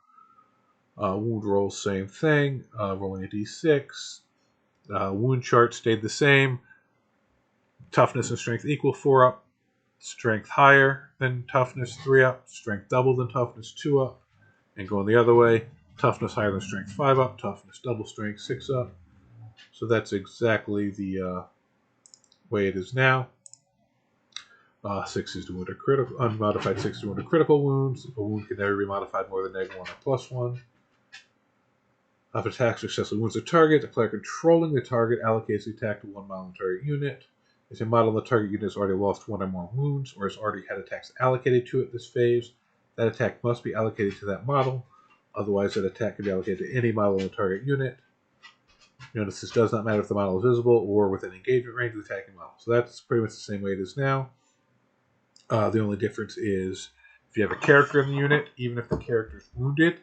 Wound roll, same thing. Rolling a d6. Wound chart stayed the same. Toughness and strength equal 4 up. Strength higher than toughness 3 up. Strength double than toughness 2 up. And going the other way, toughness higher than strength 5 up. Toughness double strength 6 up. So that's exactly the way it is now. 6 is to wound a critical, unmodified 6 to wound a critical wounds. A wound can never be modified more than neg1 or +1. If attack successfully wounds a target, the player controlling the target allocates the attack to 1 model on the target unit. If a model on the target unit has already lost 1 or more wounds, or has already had attacks allocated to it this phase, that attack must be allocated to that model. Otherwise, that attack can be allocated to any model on the target unit. Notice this does not matter if the model is visible or within engagement range of the attacking model. So that's pretty much the same way it is now. The only difference is if you have a character in the unit, even if the character is wounded,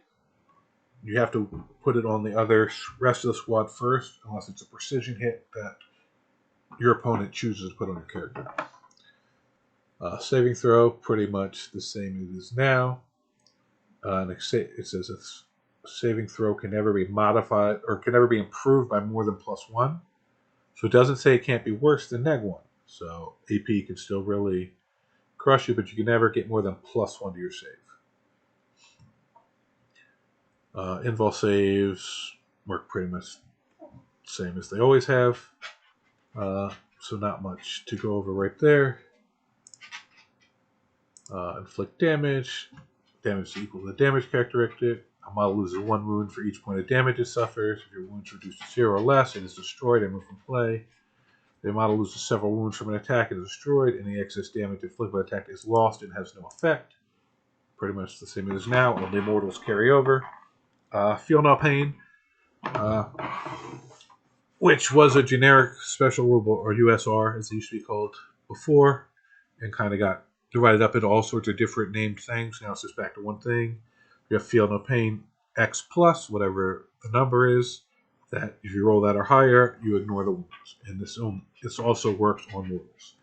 you have to put it on the rest of the squad first, unless it's a precision hit that your opponent chooses to put on your character. Saving throw, pretty much the same as it is now. And it says a saving throw can never be modified or can never be improved by more than +1. So it doesn't say it can't be worse than neg1. So AP can still really crush you, but you can never get more than +1 to your save. Invul saves work pretty much the same as they always have. So not much to go over right there. Inflict damage. Damage is equal to the damage characteristic. A model loses 1 wound for each point of damage it suffers. If your wound is reduced to 0 or less, it is destroyed and moved from play. The model loses several wounds from an attack and is destroyed. Any excess damage inflicted by the attack is lost and has no effect. Pretty much the same as now. Only mortals carry over. Feel No Pain, which was a generic special rulebook, or USR as it used to be called before, and kind of got divided up into all sorts of different named things. Now it's just back to one thing. You have Feel No Pain X plus, whatever the number is, that if you roll that or higher, you ignore the wounds. And this also works on mortals.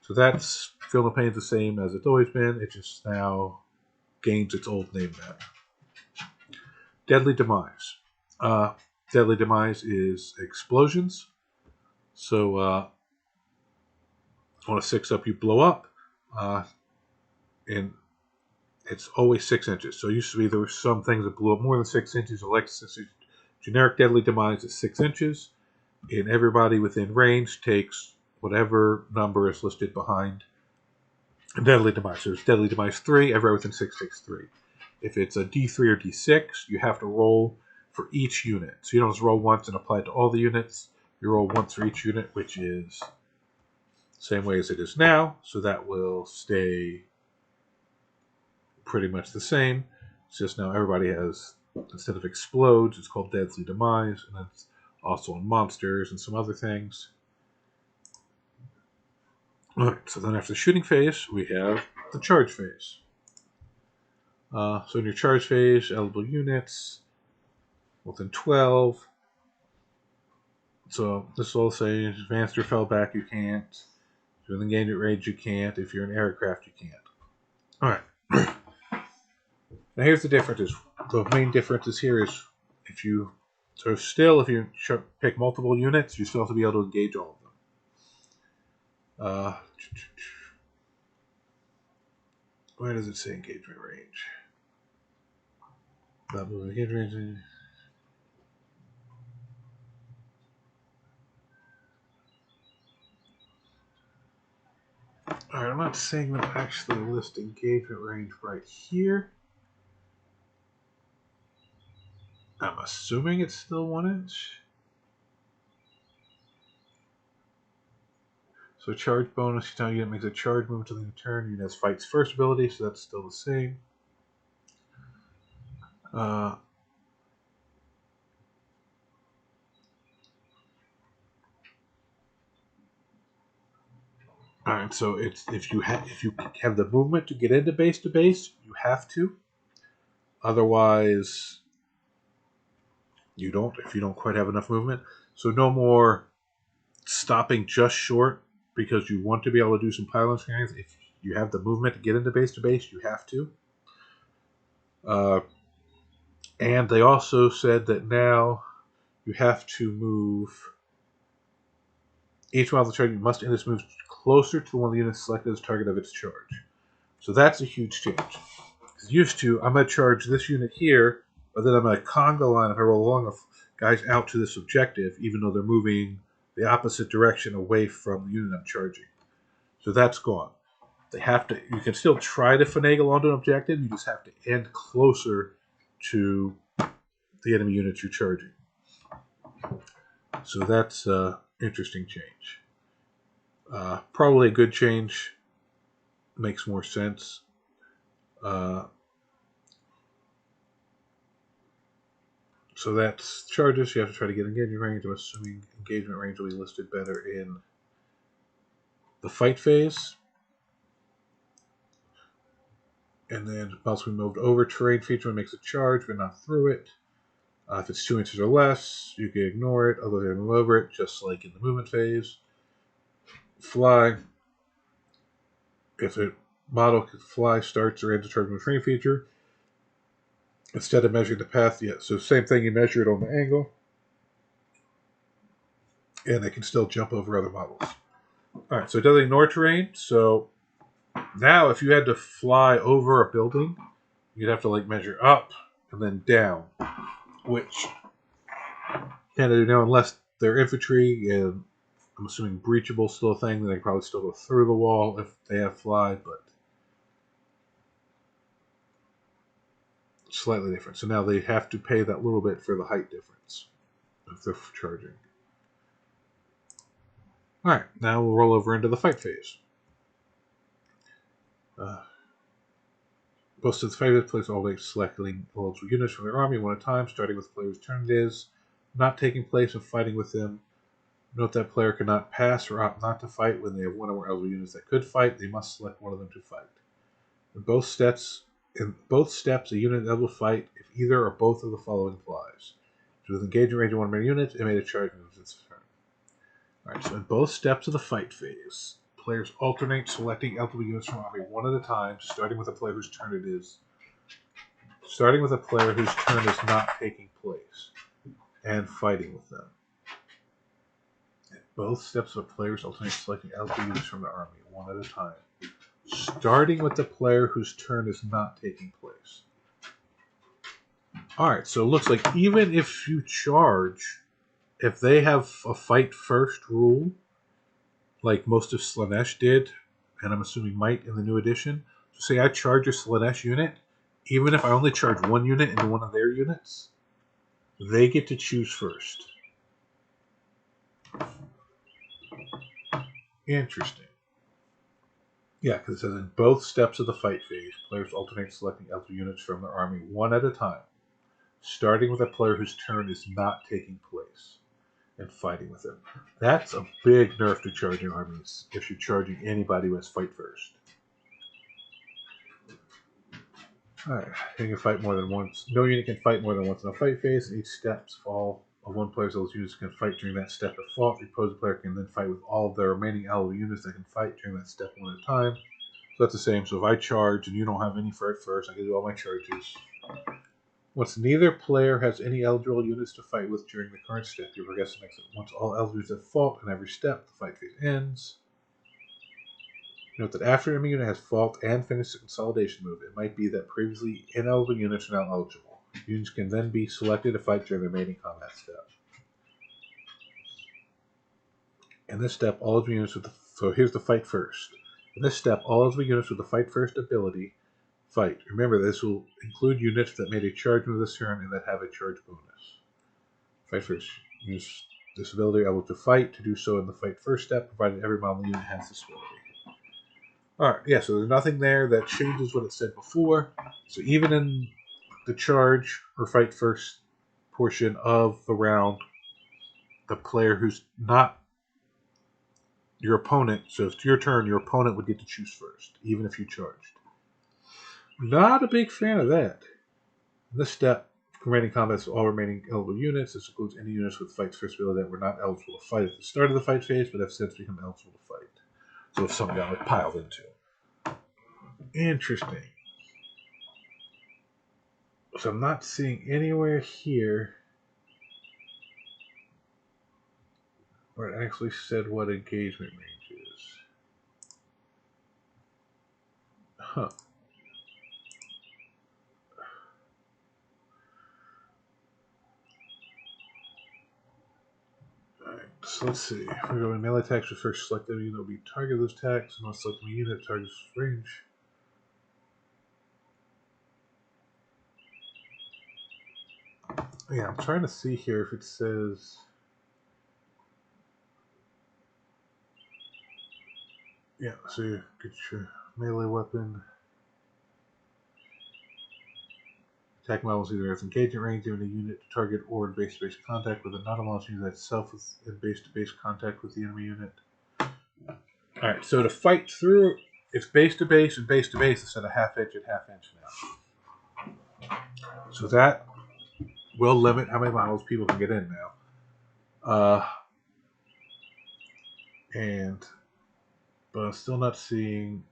So that's Feel No Pain, the same as it's always been. It just now gains its old name back. Deadly Demise. Deadly Demise is explosions. So on a 6-up, you blow up. And it's always 6 inches. So it used to be there were some things that blew up more than 6 inches. Generic Deadly Demise is 6 inches. And everybody within range takes whatever number is listed behind Deadly Demise. So it's Deadly Demise 3, everybody within 6 takes 3. If it's a D3 or D6, you have to roll for each unit. So you don't just roll once and apply it to all the units. You roll once for each unit, which is the same way as it is now. So that will stay pretty much the same. It's just now everybody has, instead of explodes, it's called Deadly Demise, and that's also on monsters and some other things. Alright, so then after the shooting phase, we have the charge phase. So in your charge phase, eligible units within 12. So this will say, advanced or fell back, you can't. If you're in the engagement range, you can't. If you're in aircraft, you can't. Alright. Now here's the difference. The main difference here is if you pick multiple units, you still have to be able to engage all of them. Where does it say engagement range? Engagement range. Alright, I'm not saying that I actually list engagement range right here. I'm assuming it's still 1 inch. So charge bonus, each time unit makes a charge move until the end of turn. Unit has fights first ability, so that's still the same. Alright, so it's if you have the movement to get into base to base, you have to. Otherwise, you don't. If you don't quite have enough movement, so no more stopping just short because you want to be able to do some pylon scannings. If you have the movement to get into base to base, you have to. And they also said that now you have to move. Each one of the charge you must end this move closer to one of the units selected as target of its charge. So that's a huge change. Because used to, I'm going to charge this unit here, but then I'm going to conga line if I roll along of guys out to this objective, even though they're moving the opposite direction away from the unit I'm charging. So that's gone. They have to. You can still try to finagle onto an objective. You just have to end closer to the enemy units you're charging. So that's interesting change. Probably a good change. Makes more sense. So that's charges. You have to try to get engagement range. I'm assuming engagement range will be listed better in the fight phase. And then once we moved over, terrain feature makes a charge, but not through it. If it's 2 inches or less, you can ignore it, other than move over it, just like in the movement phase. Fly. If a model can fly, starts or ends a charge with terrain feature. Instead of measuring the path, so same thing, you measure it on the angle. And they can still jump over other models. Alright, so it doesn't ignore terrain, so Now, if you had to fly over a building, you'd have to like measure up and then down, which can't do now unless they're infantry, and I'm assuming breachable still a thing. Then they can probably still go through the wall if they have fly, but slightly different. So now they have to pay that little bit for the height difference if they're charging. All right, now we'll roll over into the fight phase. Most of the fight players always selecting eligible units from their army one at a time, starting with the player's turn it is, not taking place and fighting with them. Note that player cannot pass or opt not to fight when they have one or more eligible units that could fight. They must select one of them to fight. In both steps, a unit is able to fight if either or both of the following applies. With engagement range of one or more units, it made a charge moves its turn. Alright, so in both steps of the fight phase, players alternate selecting eligible units from army one at a time, starting with a player whose turn it is. Starting with a player whose turn is not taking place, and fighting with them. In both steps of a players alternate selecting eligible units from their army one at a time, starting with the player whose turn is not taking place. Alright, so it looks like even if you charge, if they have a fight first rule, like most of Slaanesh did, and I'm assuming might in the new edition, so say I charge a Slaanesh unit, even if I only charge one unit into one of their units, they get to choose first. Interesting. Yeah, because it says in both steps of the fight phase, players alternate selecting eligible units from their army one at a time, starting with a player whose turn is not taking place, and fighting with them. That's a big nerf to charging armies if you're charging anybody who has fight first. Alright, you can fight more than once. No unit can fight more than once in a fight phase, and each step's fall of one player's eligible units can fight during that step if fought. The opposing player can then fight with all of their remaining eligible units that can fight during that step one at a time. So that's the same. So if I charge and you don't have any fight first, I can do all my charges. Once neither player has any eligible units to fight with during the current step, you progress to the next step. Once all eligible units have fought in every step, the fight phase ends. Note that after an enemy unit has fought and finished the consolidation move, it might be that previously ineligible units are now eligible. Units can then be selected to fight during the remaining combat step. In this step, all eligible units with the... So here's the fight first. In this step, all eligible units with the fight first ability fight. Remember, this will include units that made a charge move this turn and that have a charge bonus. Fight first. Use this ability able to fight. To do so in the fight first step, provided every model unit has this ability. Alright, yeah, so there's nothing there that changes what it said before. So even in the charge or fight first portion of the round, the player who's not your opponent, so if it's your turn, your opponent would get to choose first, even if you charged. Not a big fan of that. In this step, remaining combats with all remaining eligible units. This includes any units with fight first ability that were not eligible to fight at the start of the fight phase, but have since become eligible to fight. So if some got like piled into. Interesting. So I'm not seeing anywhere here where it actually said what engagement range is. Huh. Alright, so let's see. We're going melee attacks with first select enemy unit will be target of those attacks, and I'll select a unit that targets range. Yeah, I'm trying to see here if it says. Yeah, so you get your melee weapon. Attack models either has engagement range given a unit to target or in base-to-base contact with a non-alliance unit that itself is in base-to-base contact with the enemy unit. Alright, so to fight through, it's base-to-base and base-to-base instead of half-inch and half-inch now. So that will limit how many models people can get in now. But I'm still not seeing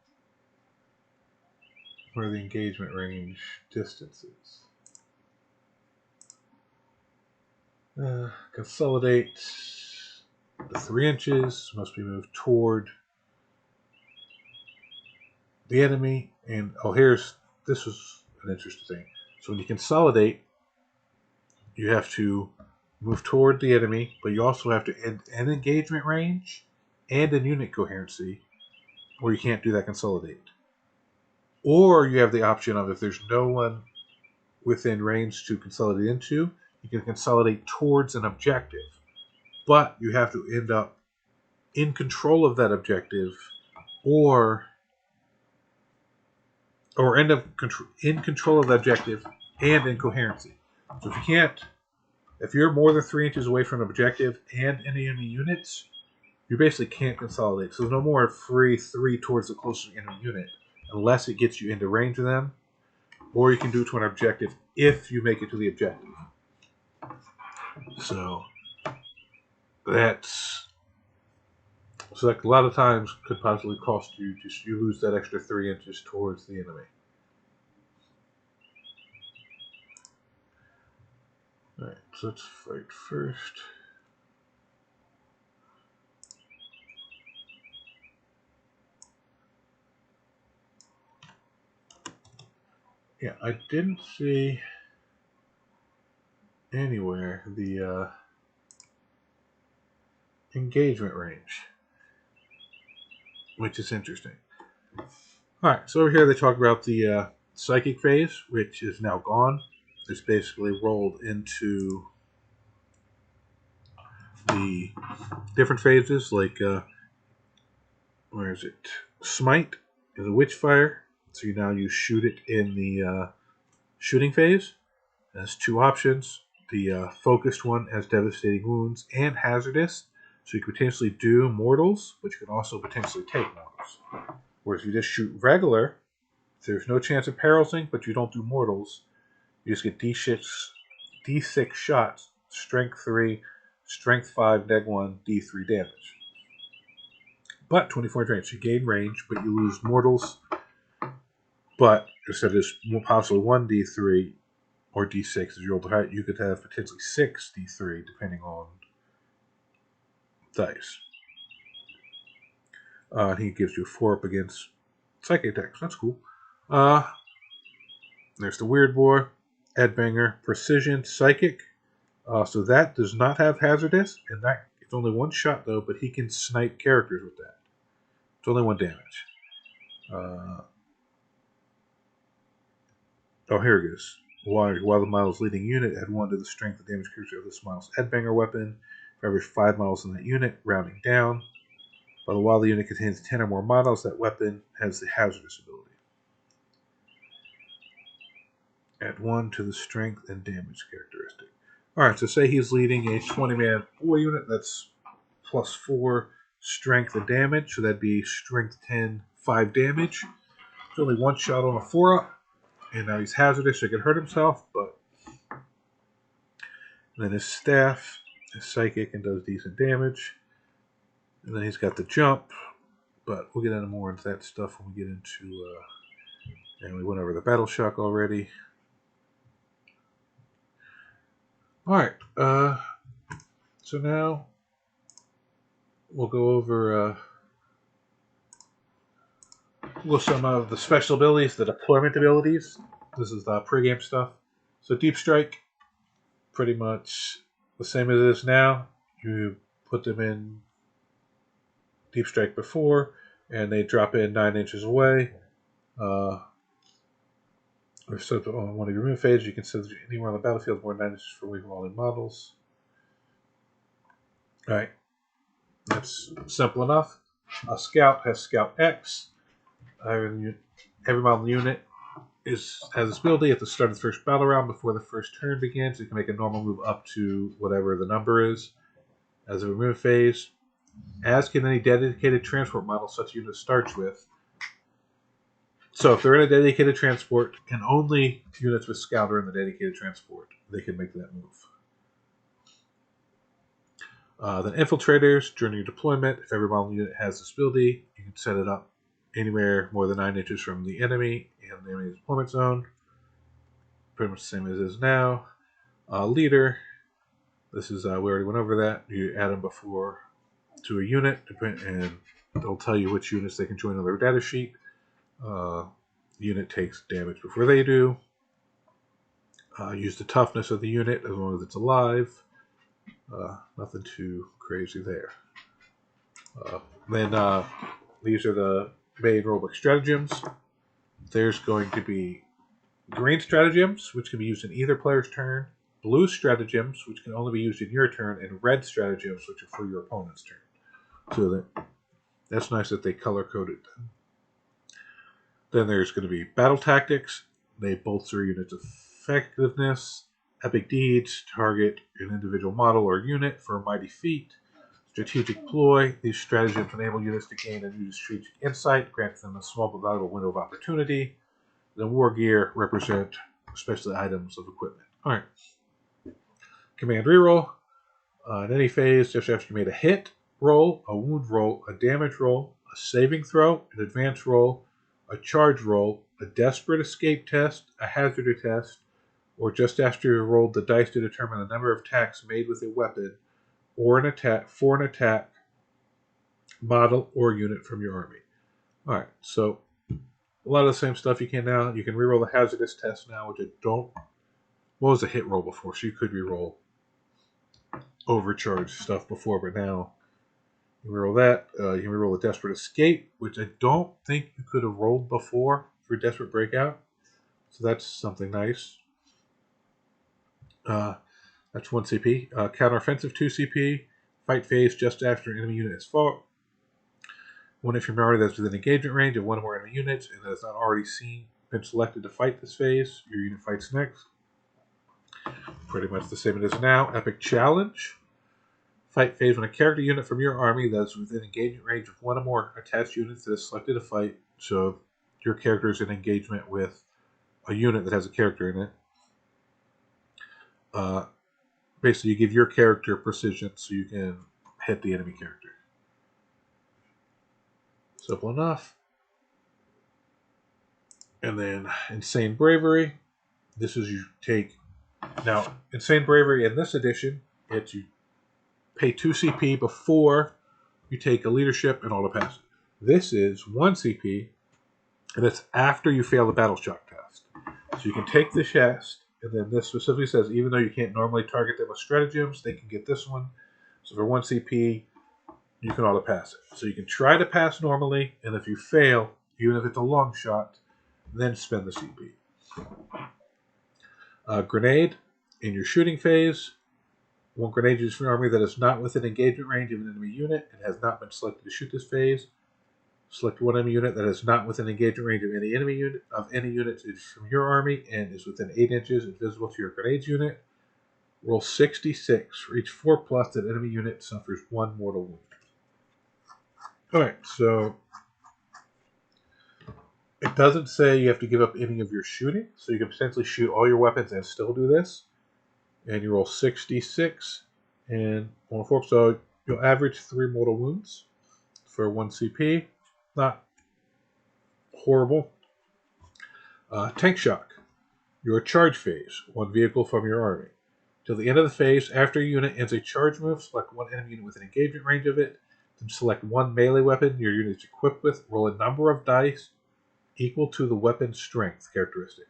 where the engagement range distance is. Consolidate the 3 inches must be moved toward the enemy, and this was an interesting thing. So when you consolidate, you have to move toward the enemy, but you also have to end an engagement range and an unit coherency, or you can't do that consolidate. Or you have the option of, if there's no one within range to consolidate into, you can consolidate towards an objective. But you have to end up in control of that objective, or end up in control of the objective and in coherency. So if you're more than 3 inches away from an objective and any enemy units, you basically can't consolidate. So there's no more free 3 towards the closest enemy unit unless it gets you into range of them, or you can do it to an objective if you make it to the objective. So that a lot of times could possibly cost you, you lose that extra 3 inches towards the enemy. Alright, so let's fight first. Yeah, I didn't see anywhere the engagement range, which is interesting. Alright, so over here they talk about the psychic phase, which is now gone. It's basically rolled into the different phases, like, where is it? Smite is a Witchfire, so you now use Shoot It in the shooting phase. It has 2 options. The focused one has Devastating Wounds and Hazardous, so you can potentially do mortals, but you can also potentially take mortals. Whereas if you just shoot regular, there's no chance of paralysing, but you don't do mortals. You just get D6 shots, Strength 3, Strength 5, Neg 1, D3 damage. But 24 range. You gain range, but you lose mortals. But instead of just possibly 1 D3 or D6 as you roll the height, you could have potentially 6 D3 depending on dice. He gives you 4 up against psychic attacks. That's cool. There's the Weird Boar, Edbanger, Precision, Psychic. So that does not have Hazardous, and that it's only 1 shot though, but he can snipe characters with that. It's only 1 damage. Here it is. While the model's leading unit, add 1 to the strength of damage character of this model's Edbanger weapon for every 5 models in that unit, rounding down. But while the unit contains 10 or more models, that weapon has the Hazardous ability. Add 1 to the strength and damage characteristic. Alright, so say he's leading a 20-man boy unit, that's plus 4 strength and damage, so that'd be strength 10, 5 damage. It's only 1 shot on a 4-up, and now he's hazardous, so he can hurt himself, but then his staff is psychic and does decent damage. And then he's got the jump, but we'll get into more into that stuff when we get into, and we went over the battle shock already. Alright, so now we'll go over some of the special abilities, the deployment abilities. This is the pregame stuff. So Deep Strike, pretty much the same as it is now. You put them in Deep Strike before, and they drop in 9 inches away. Or set on one of your move phases, you can set anywhere on the battlefield more than 9 inches away from all in models. Alright, that's simple enough. A Scout has Scout X. Every model unit has this ability at the start of the first battle round before the first turn begins. You can make a normal move up to whatever the number is as a move phase. As can any dedicated transport model such unit starts with. So if they're in a dedicated transport, and only units with Scout are in the dedicated transport, they can make that move. Then Infiltrators, during your deployment, if every model unit has this ability, you can set it up anywhere more than 9 inches from the enemy and the enemy's deployment zone. Pretty much the same as it is now. Leader, this is, we already went over that. You add them to a unit, and they'll tell you which units they can join on their data sheet. The unit takes damage before they do. Use the toughness of the unit as long as it's alive. Nothing too crazy there. Then these are the main rulebook stratagems. There's going to be green stratagems, which can be used in either player's turn, blue stratagems, which can only be used in your turn, and red stratagems, which are for your opponent's turn. So that's nice that they color-coded them. Then there's going to be battle tactics. They bolster units' effectiveness. Epic deeds target an individual model or unit for a mighty feat. Strategic ploy. These stratagems enable units to gain a new strategic insight, grant them a small but valuable window of opportunity. The war gear represent especially items of equipment. Alright. Command reroll. In any phase, just after you made a hit roll, a wound roll, a damage roll, a saving throw, an advance roll, a charge roll, a desperate escape test, a hazard test, or just after you rolled the dice to determine the number of attacks made with a weapon or an attack for an attack model or unit from your army. Alright, so a lot of the same stuff you can now. You can reroll the hazardous test now, which I don't. What was a hit roll before? So you could reroll overcharge stuff before, but now you can reroll that. You can reroll the desperate escape, which I don't think you could have rolled before for desperate breakout. So that's something nice. That's 1 CP. Counteroffensive 2 CP. Fight phase just after an enemy unit is fought. One inferiority that's within engagement range of one or more enemy units and that has not already been selected to fight this phase. Your unit fights next. Pretty much the same it is now. Epic challenge. Fight phase when a character unit from your army that is within engagement range of one or more attached units that is selected to fight. So your character is in engagement with a unit that has a character in it. Basically, you give your character precision so you can hit the enemy character. Simple enough. And then Insane Bravery. This is you take. Now, Insane Bravery in this edition, it's you pay 2 CP before you take a leadership and auto pass it. This is 1 CP, and it's after you fail the Battle Shock test. So you can take the test, and then this specifically says even though you can't normally target them with stratagems, they can get this one. So for 1 CP, you can auto pass it. So you can try to pass normally, and if you fail, even if it's a long shot, then spend the CP. Grenade. In your shooting phase, one grenade used for an army that is not within engagement range of an enemy unit and has not been selected to shoot this phase. Select one enemy unit that is not within engagement range of any enemy unit from your army and is within 8 inches and visible to your grenades unit. Roll 66 for each 4+ that enemy unit suffers 1 mortal wound. Alright, so it doesn't say you have to give up any of your shooting, so you can potentially shoot all your weapons and still do this. And you roll 66 and 1 so you'll average 3 mortal wounds for 1 CP. Not horrible. Tank Shock. Your charge phase. 1 vehicle from your army. Till the end of the phase, after a unit ends a charge move, select 1 enemy unit within engagement range of it. Then select 1 melee weapon your unit is equipped with. Roll a number of dice equal to the weapon's strength characteristic.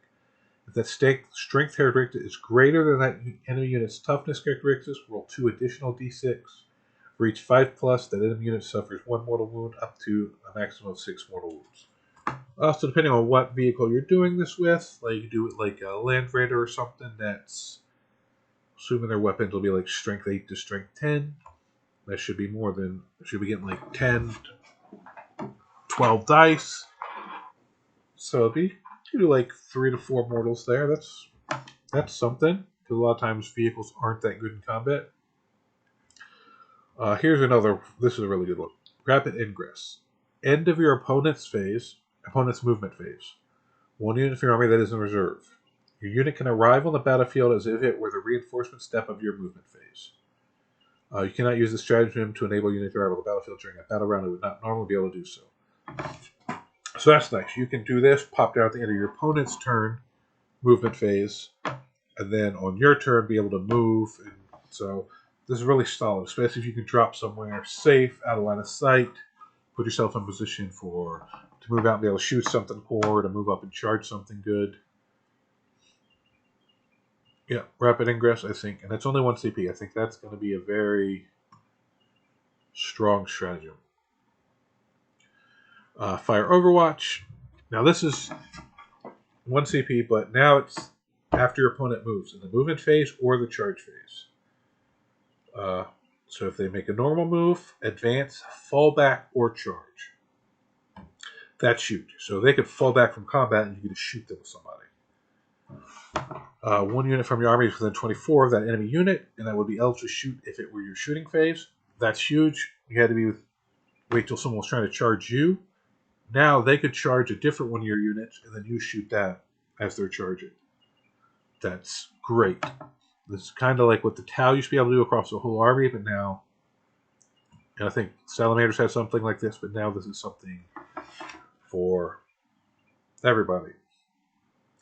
If that strength characteristic is greater than that enemy unit's toughness characteristics, roll 2 additional d6. For each 5+, that enemy unit suffers 1 mortal wound up to a maximum of 6 mortal wounds. So depending on what vehicle you're doing this with, like you do it like a Land Raider or something that's, assuming their weapons will be like strength 8 to strength 10, that should be more than, should be getting like 10 to 12 dice. So it'd be, you do like 3 to 4 mortals there. That's something, because a lot of times vehicles aren't that good in combat. Here's another. This is a really good one. Rapid Ingress. End of your opponent's movement phase. 1 unit from your army that is in reserve. Your unit can arrive on the battlefield as if it were the reinforcement step of your movement phase. You cannot use the stratagem to enable a unit to arrive on the battlefield during a battle round. It would not normally be able to do so. So that's nice. You can do this, pop down at the end of your opponent's turn, movement phase, and then on your turn be able to move. And so this is really solid, especially if you can drop somewhere safe, out of line of sight, put yourself in position to move out and be able to shoot something cool, or to move up and charge something good. Yeah, rapid ingress, I think, and that's only 1 CP. I think that's going to be a very strong stratagem. Fire Overwatch. Now this is 1 CP, but now it's after your opponent moves in the movement phase or the charge phase. So if they make a normal move, advance, fall back, or charge, that's shoot. So they could fall back from combat and you can just shoot them with somebody. 1 unit from your army is within 24 of that enemy unit, and that would be eligible to shoot if it were your shooting phase. That's huge. You had to wait till someone was trying to charge you. Now they could charge a different one of your units, and then you shoot that as they're charging. That's great. This is kind of like what the Tau used to be able to do across the whole army, but now, and I think Salamanders have something like this, but now this is something for everybody.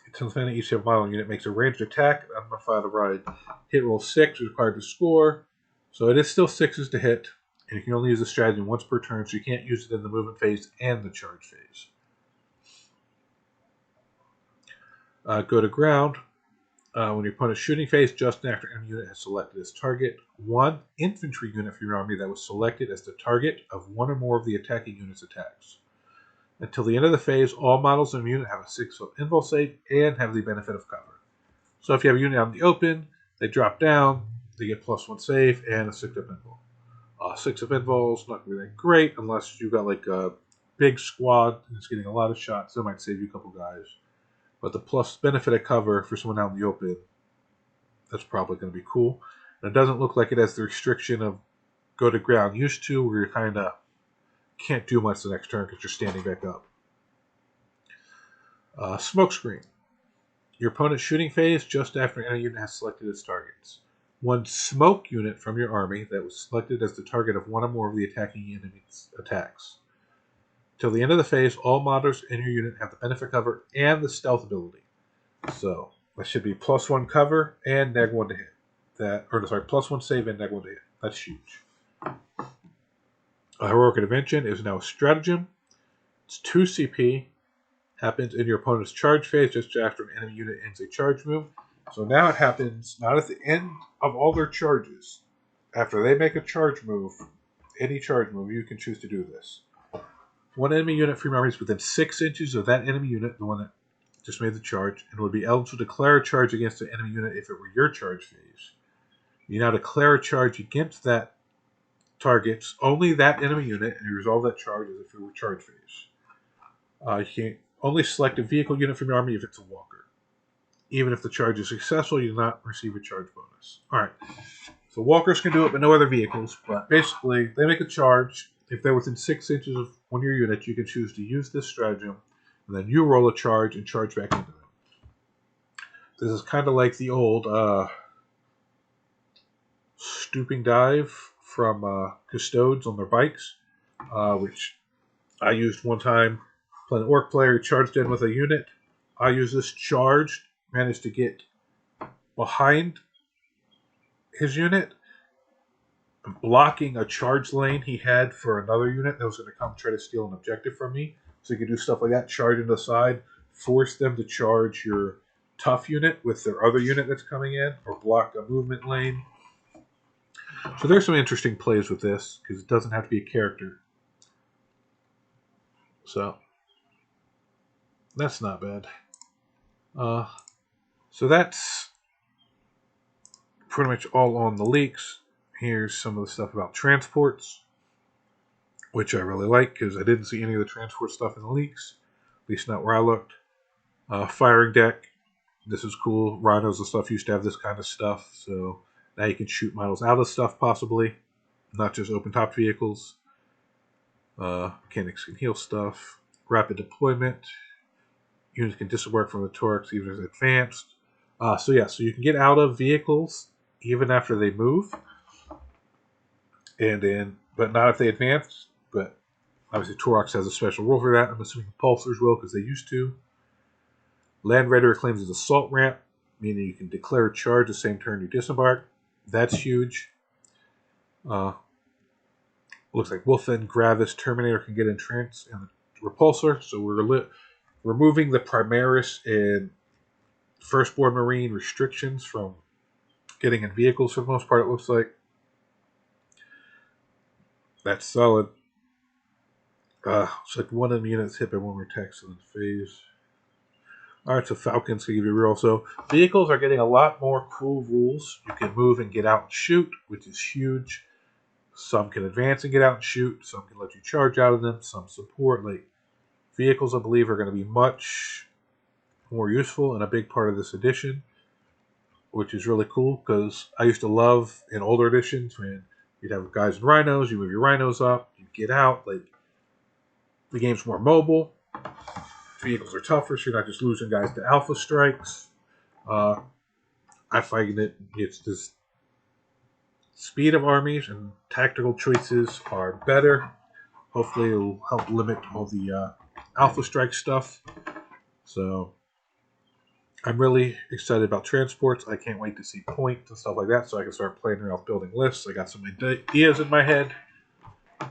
Until each model unit makes a ranged attack, unmodified ride. Hit roll 6 is required to score, so it is still 6s to hit, and you can only use the strategy once per turn, so you can't use it in the movement phase and the charge phase. Go to ground. When your opponent's shooting phase, just after an enemy unit has selected its target, 1 infantry unit from your army that was selected as the target of 1 or more of the attacking unit's attacks. Until the end of the phase, all models in the unit have a 6-foot invul save and have the benefit of cover. So if you have a unit out in the open, they drop down, they get +1 save and a 6-up invul. 6-up invul is not really that great unless you've got like a big squad and it's getting a lot of shots. That might save you a couple guys. But the plus benefit of cover for someone out in the open, that's probably going to be cool. And it doesn't look like it has the restriction of go to ground used to, where you kind of can't do much the next turn because you're standing back up. Smoke screen. Your opponent's shooting phase just after any unit has selected its targets. 1 smoke unit from your army that was selected as the target of 1 or more of the attacking enemy's attacks. Till the end of the phase, all models in your unit have the benefit cover and the stealth ability. So that should be +1 cover and -1 to hit. +1 save and -1 to hit. That's huge. A Heroic Intervention is now a stratagem. It's 2 CP. Happens in your opponent's charge phase just after an enemy unit ends a charge move. So now it happens not at the end of all their charges. After they make a charge move, any charge move, you can choose to do this. 1 enemy unit from your army is within 6 inches of that enemy unit, the one that just made the charge, and would be eligible to declare a charge against the enemy unit if it were your charge phase. You now declare a charge against that targets only that enemy unit, and you resolve that charge as if it were charge phase. You can only select a vehicle unit from your army if it's a walker. Even if the charge is successful, you do not receive a charge bonus. Alright, so walkers can do it, but no other vehicles. But basically, they make a charge. If they're within 6 inches of one of your units, you can choose to use this stratagem, and then you roll a charge and charge back into them. This is kind of like the old stooping dive from Custodes on their bikes, which I used one time. Playing an orc player charged in with a unit. I used this charge, managed to get behind his unit, blocking a charge lane he had for another unit that was going to come try to steal an objective from me. So you can do stuff like that, charge into the side, force them to charge your tough unit with their other unit that's coming in, or block a movement lane. So there's some interesting plays with this, because it doesn't have to be a character. So that's not bad. So that's pretty much all on the leaks. Here's some of the stuff about transports, which I really like, because I didn't see any of the transport stuff in the leaks, at least not where I looked. Firing deck. This is cool. Rhinos and stuff used to have this kind of stuff, so now you can shoot models out of stuff, possibly, not just open-top vehicles. Mechanics can heal stuff. Rapid deployment. Units can disembark from the Torx even as advanced. So you can get out of vehicles even after they move, but not if they advance. But obviously, Torx has a special rule for that. I'm assuming Pulsars will, because they used to. Land Raider claims his assault ramp, meaning you can declare a charge the same turn you disembark. That's huge. Looks like Wolfen, Gravis, Terminator can get entrenched in the repulsor. So we're removing the Primaris and Firstborn Marine restrictions from getting in vehicles for the most part, it looks like. That's solid. It's like one of the units hit by one more attack in phase. Alright, so Falcons can give you real. So vehicles are getting a lot more cool rules. You can move and get out and shoot, which is huge. Some can advance and get out and shoot. Some can let you charge out of them. Some support. Like vehicles, I believe, are going to be much more useful and a big part of this edition, which is really cool because I used to love in older editions when you'd have guys in rhinos, you move your rhinos up, you get out. Like the game's more mobile. Vehicles are tougher, so you're not just losing guys to alpha strikes. I find it's just speed of armies and tactical choices are better. Hopefully, it'll help limit all the alpha strike stuff. So, I'm really excited about transports. I can't wait to see points and stuff like that, so I can start playing around building lists. I got some ideas in my head,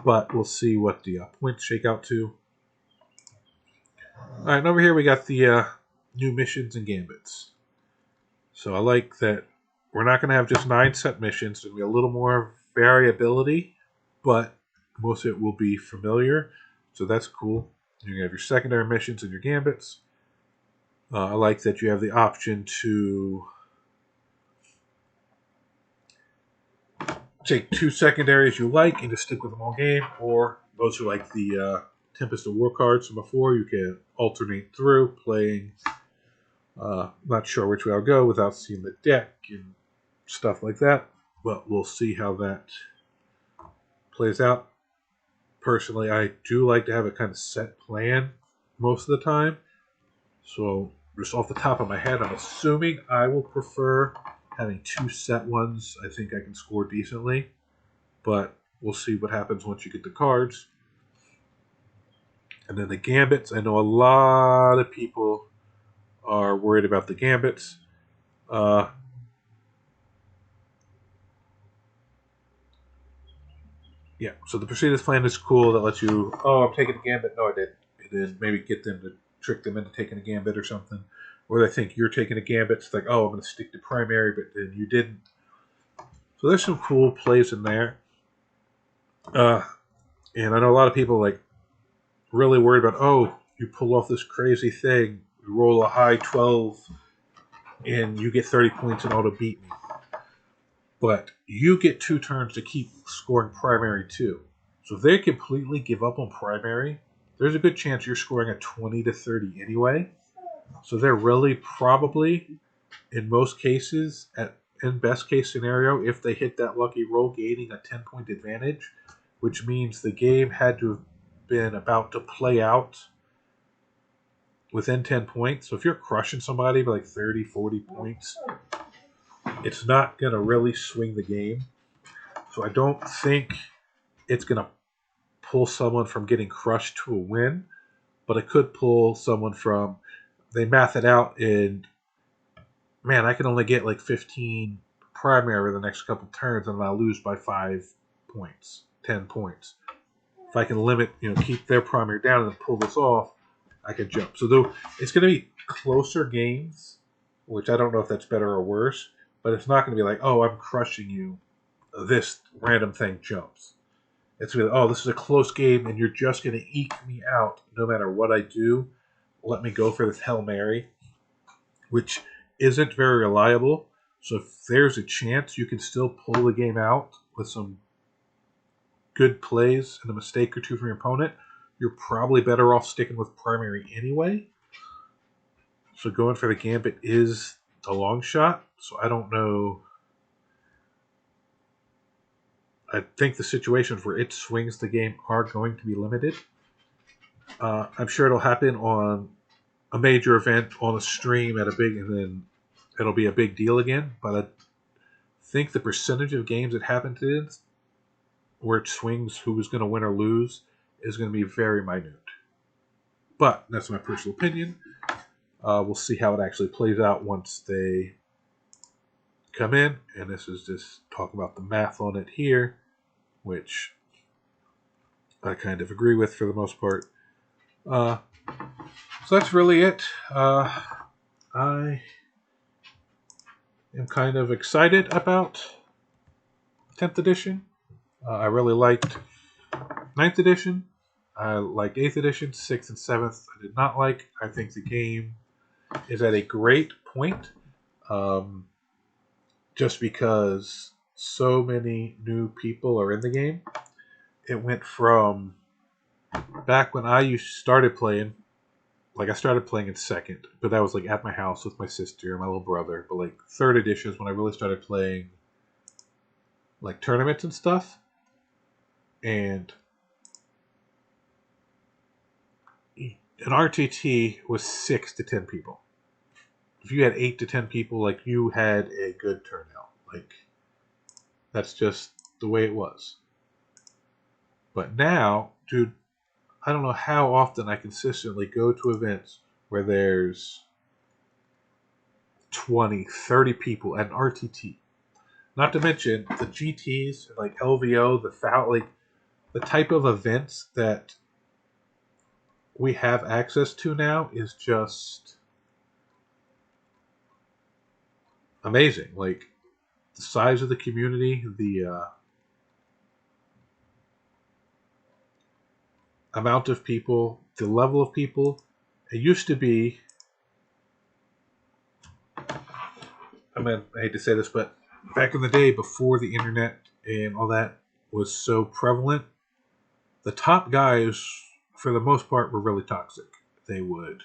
but we'll see what the points shake out to. All right, and over here we got the new missions and gambits. So I like that we're not going to have just 9 set missions. There'll be a little more variability, but most of it will be familiar. So that's cool. You're going to have your secondary missions and your gambits. I like that you have the option to take 2 secondaries you like and just stick with them all game, or those who like the Tempest of War cards from before, you can alternate through playing. Not sure which way I'll go without seeing the deck and stuff like that, but we'll see how that plays out. Personally, I do like to have a kind of set plan most of the time. So, just off the top of my head, I'm assuming I will prefer having 2 set ones. I think I can score decently, but we'll see what happens once you get the cards. And then the gambits. I know a lot of people are worried about the gambits. Yeah, so the Procedures plan is cool. That lets you, oh, I'm taking a gambit. No, I didn't. And then maybe get them to trick them into taking a gambit or something. Or they think you're taking a gambit. It's like, oh, I'm going to stick to primary, but then you didn't. So there's some cool plays in there. And I know a lot of people like really worried about, oh, you pull off this crazy thing, you roll a high 12, and you get 30 points and auto beat me. But you get 2 turns to keep scoring primary too. So if they completely give up on primary, there's a good chance you're scoring a 20 to 30 anyway. So they're really probably, in most cases, in best case scenario, if they hit that lucky roll, gaining a 10-point advantage, which means the game had to have been about to play out within 10 points. So if you're crushing somebody by like 30, 40 points, it's not going to really swing the game. So I don't think it's going to pull someone from getting crushed to a win, but it could pull someone from, they math it out and, man, I can only get like 15 primary the next couple turns and I'll lose by 5 points, 10 points. If I can limit, keep their primary down and then pull this off, I can jump. So though it's going to be closer games, which I don't know if that's better or worse, but it's not going to be like, oh, I'm crushing you. This random thing jumps. It's going to be, oh, this is a close game, and you're just going to eke me out no matter what I do. Let me go for this Hail Mary, which isn't very reliable. So if there's a chance you can still pull the game out with some good plays and a mistake or two from your opponent, you're probably better off sticking with primary anyway. So going for the gambit is a long shot. So I don't know. I think the situations where it swings the game are going to be limited. I'm sure it'll happen on a major event on a stream at a big, and then it'll be a big deal again. But I think the percentage of games it happens in where it swings who is going to win or lose is going to be very minute. But that's my personal opinion. We'll see how it actually plays out once they come in. And this is just talking about the math on it here, which I kind of agree with for the most part. Uh, so that's really it. I am kind of excited about 10th edition. I really liked Ninth edition. I liked 8th edition. 6th and 7th I did not like. I think the game is at a great point. Um, just because so many new people are in the game. It went from back when I started playing, like I started playing in second, but that was like at my house with my sister and my little brother. But like third edition is when I really started playing like tournaments and stuff. And an RTT was 6 to 10 people. If you had 8 to 10 people, like you had a good turnout. Like that's just the way it was. But now, dude, I don't know how often I consistently go to events where there's 20, 30 people at an RTT. Not to mention the GTs, like LVO, the foul, like the type of events that we have access to now is just amazing. Like the size of the community, the amount of people, the level of people. It used to be, I mean, I hate to say this, but back in the day before the internet and all that was so prevalent, the top guys, for the most part, were really toxic. They would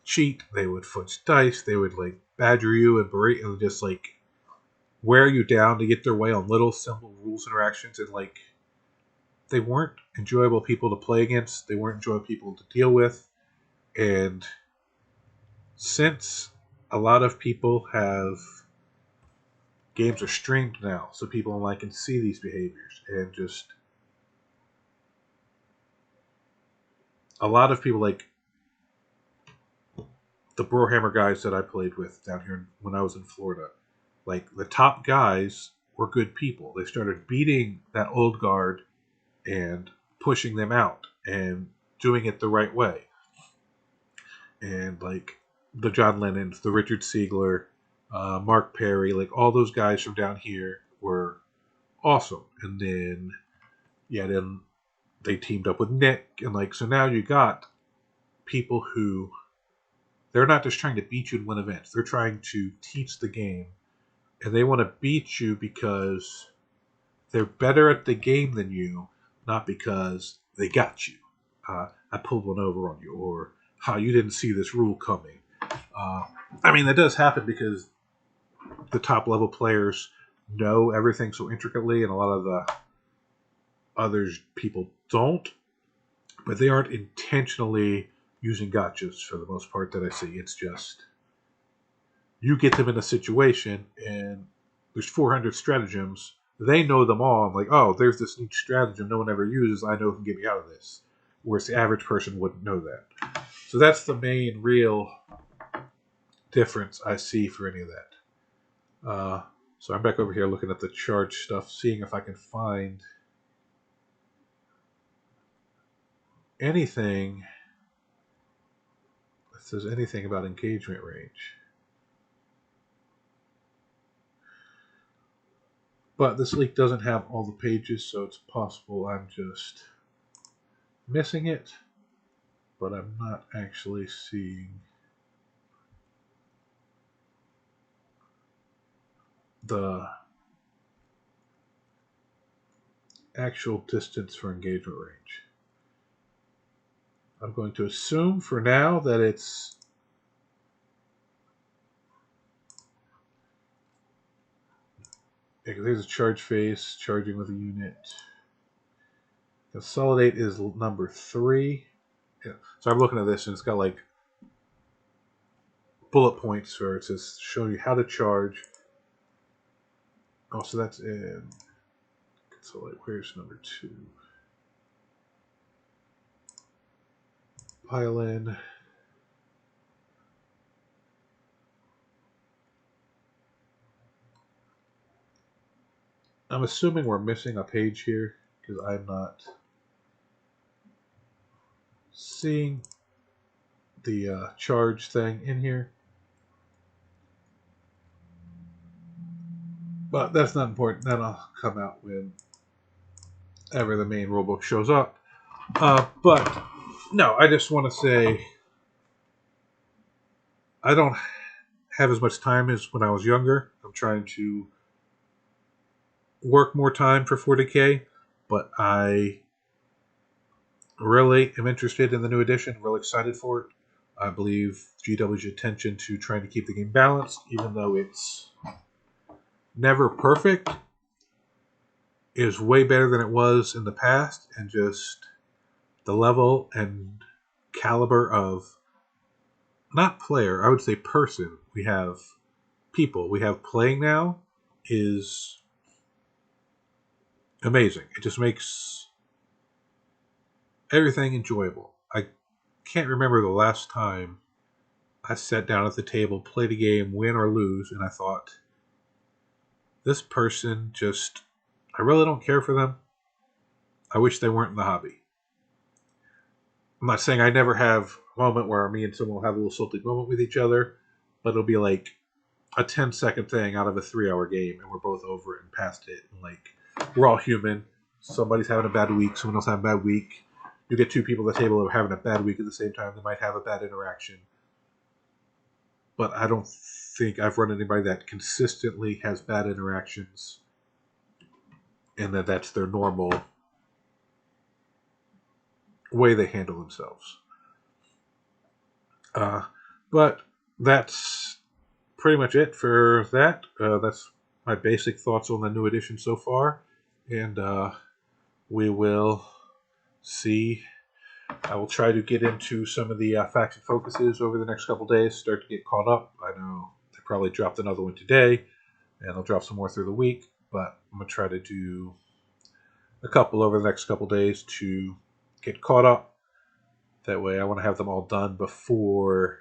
cheat, they would fudge dice, they would like badger you and berate and just like wear you down to get their way on little simple rules interactions, and like they weren't enjoyable people to play against. They weren't enjoyable people to deal with. And since a lot of people have games are streamed now, so people online can see these behaviors, and just a lot of people like the Brohammer guys that I played with down here when I was in Florida, like the top guys were good people. They started beating that old guard and pushing them out and doing it the right way. And like the John Lennons, the Richard Siegler, Mark Perry, like all those guys from down here were awesome. And then yeah, then they teamed up with Nick, and like so now you got people who they're not just trying to beat you to win events. They're trying to teach the game, and they want to beat you because they're better at the game than you, not because they got you. I pulled one over on you, or how you didn't see this rule coming. Uh, I mean, that does happen because the top level players know everything so intricately, and a lot of the others people don't. But they aren't intentionally using gotchas for the most part that I see. It's just you get them in a situation, and there's 400 stratagems. They know them all. I'm like, oh, there's this neat stratagem no one ever uses. I know who can get me out of this. Whereas the average person wouldn't know that. So that's the main real difference I see for any of that. So I'm back over here looking at the charge stuff, seeing if I can find anything that says anything about engagement range. But this leak doesn't have all the pages, so it's possible I'm just missing it. But I'm not actually seeing the actual distance for engagement range. I'm going to assume for now that it's there's a charge phase, charging with a unit. Consolidate is number 3. Yeah. So I'm looking at this and it's got like bullet points where it says showing you how to charge. Oh, so that's in consolidate. Where's number 2? Pile in. I'm assuming we're missing a page here because I'm not seeing the charge thing in here. But that's not important. That'll come out whenever the main rulebook shows up. But no, I just want to say I don't have as much time as when I was younger. I'm trying to work more time for 40K, but I really am interested in the new edition. Really excited for it. I believe GW's attention to trying to keep the game balanced, even though it's never perfect, is way better than it was in the past, and just the level and caliber of not player, I would say person we have playing now is amazing. It just makes everything enjoyable. I can't remember the last time I sat down at the table, played a game, win or lose, and I thought, this person just, I really don't care for them. I wish they weren't in the hobby. I'm not saying I never have a moment where me and someone will have a little salty moment with each other, but it'll be like a 10-second thing out of a 3-hour game, and we're both over it and past it. And like, we're all human. Somebody's having a bad week, someone else having a bad week. You get two people at the table that are having a bad week at the same time, they might have a bad interaction. But I don't think I've run anybody that consistently has bad interactions and that's their normal way they handle themselves. But that's pretty much it for that. That's my basic thoughts on the new edition so far. And we will see. I will try to get into some of the faction focuses over the next couple days, start to get caught up. I know they probably dropped another one today, and they'll drop some more through the week, but I'm going to try to do a couple over the next couple days to get caught up. That way I want to have them all done before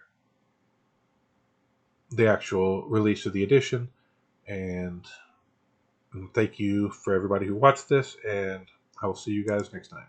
the actual release of the edition. And thank you for everybody who watched this, and I will see you guys next time.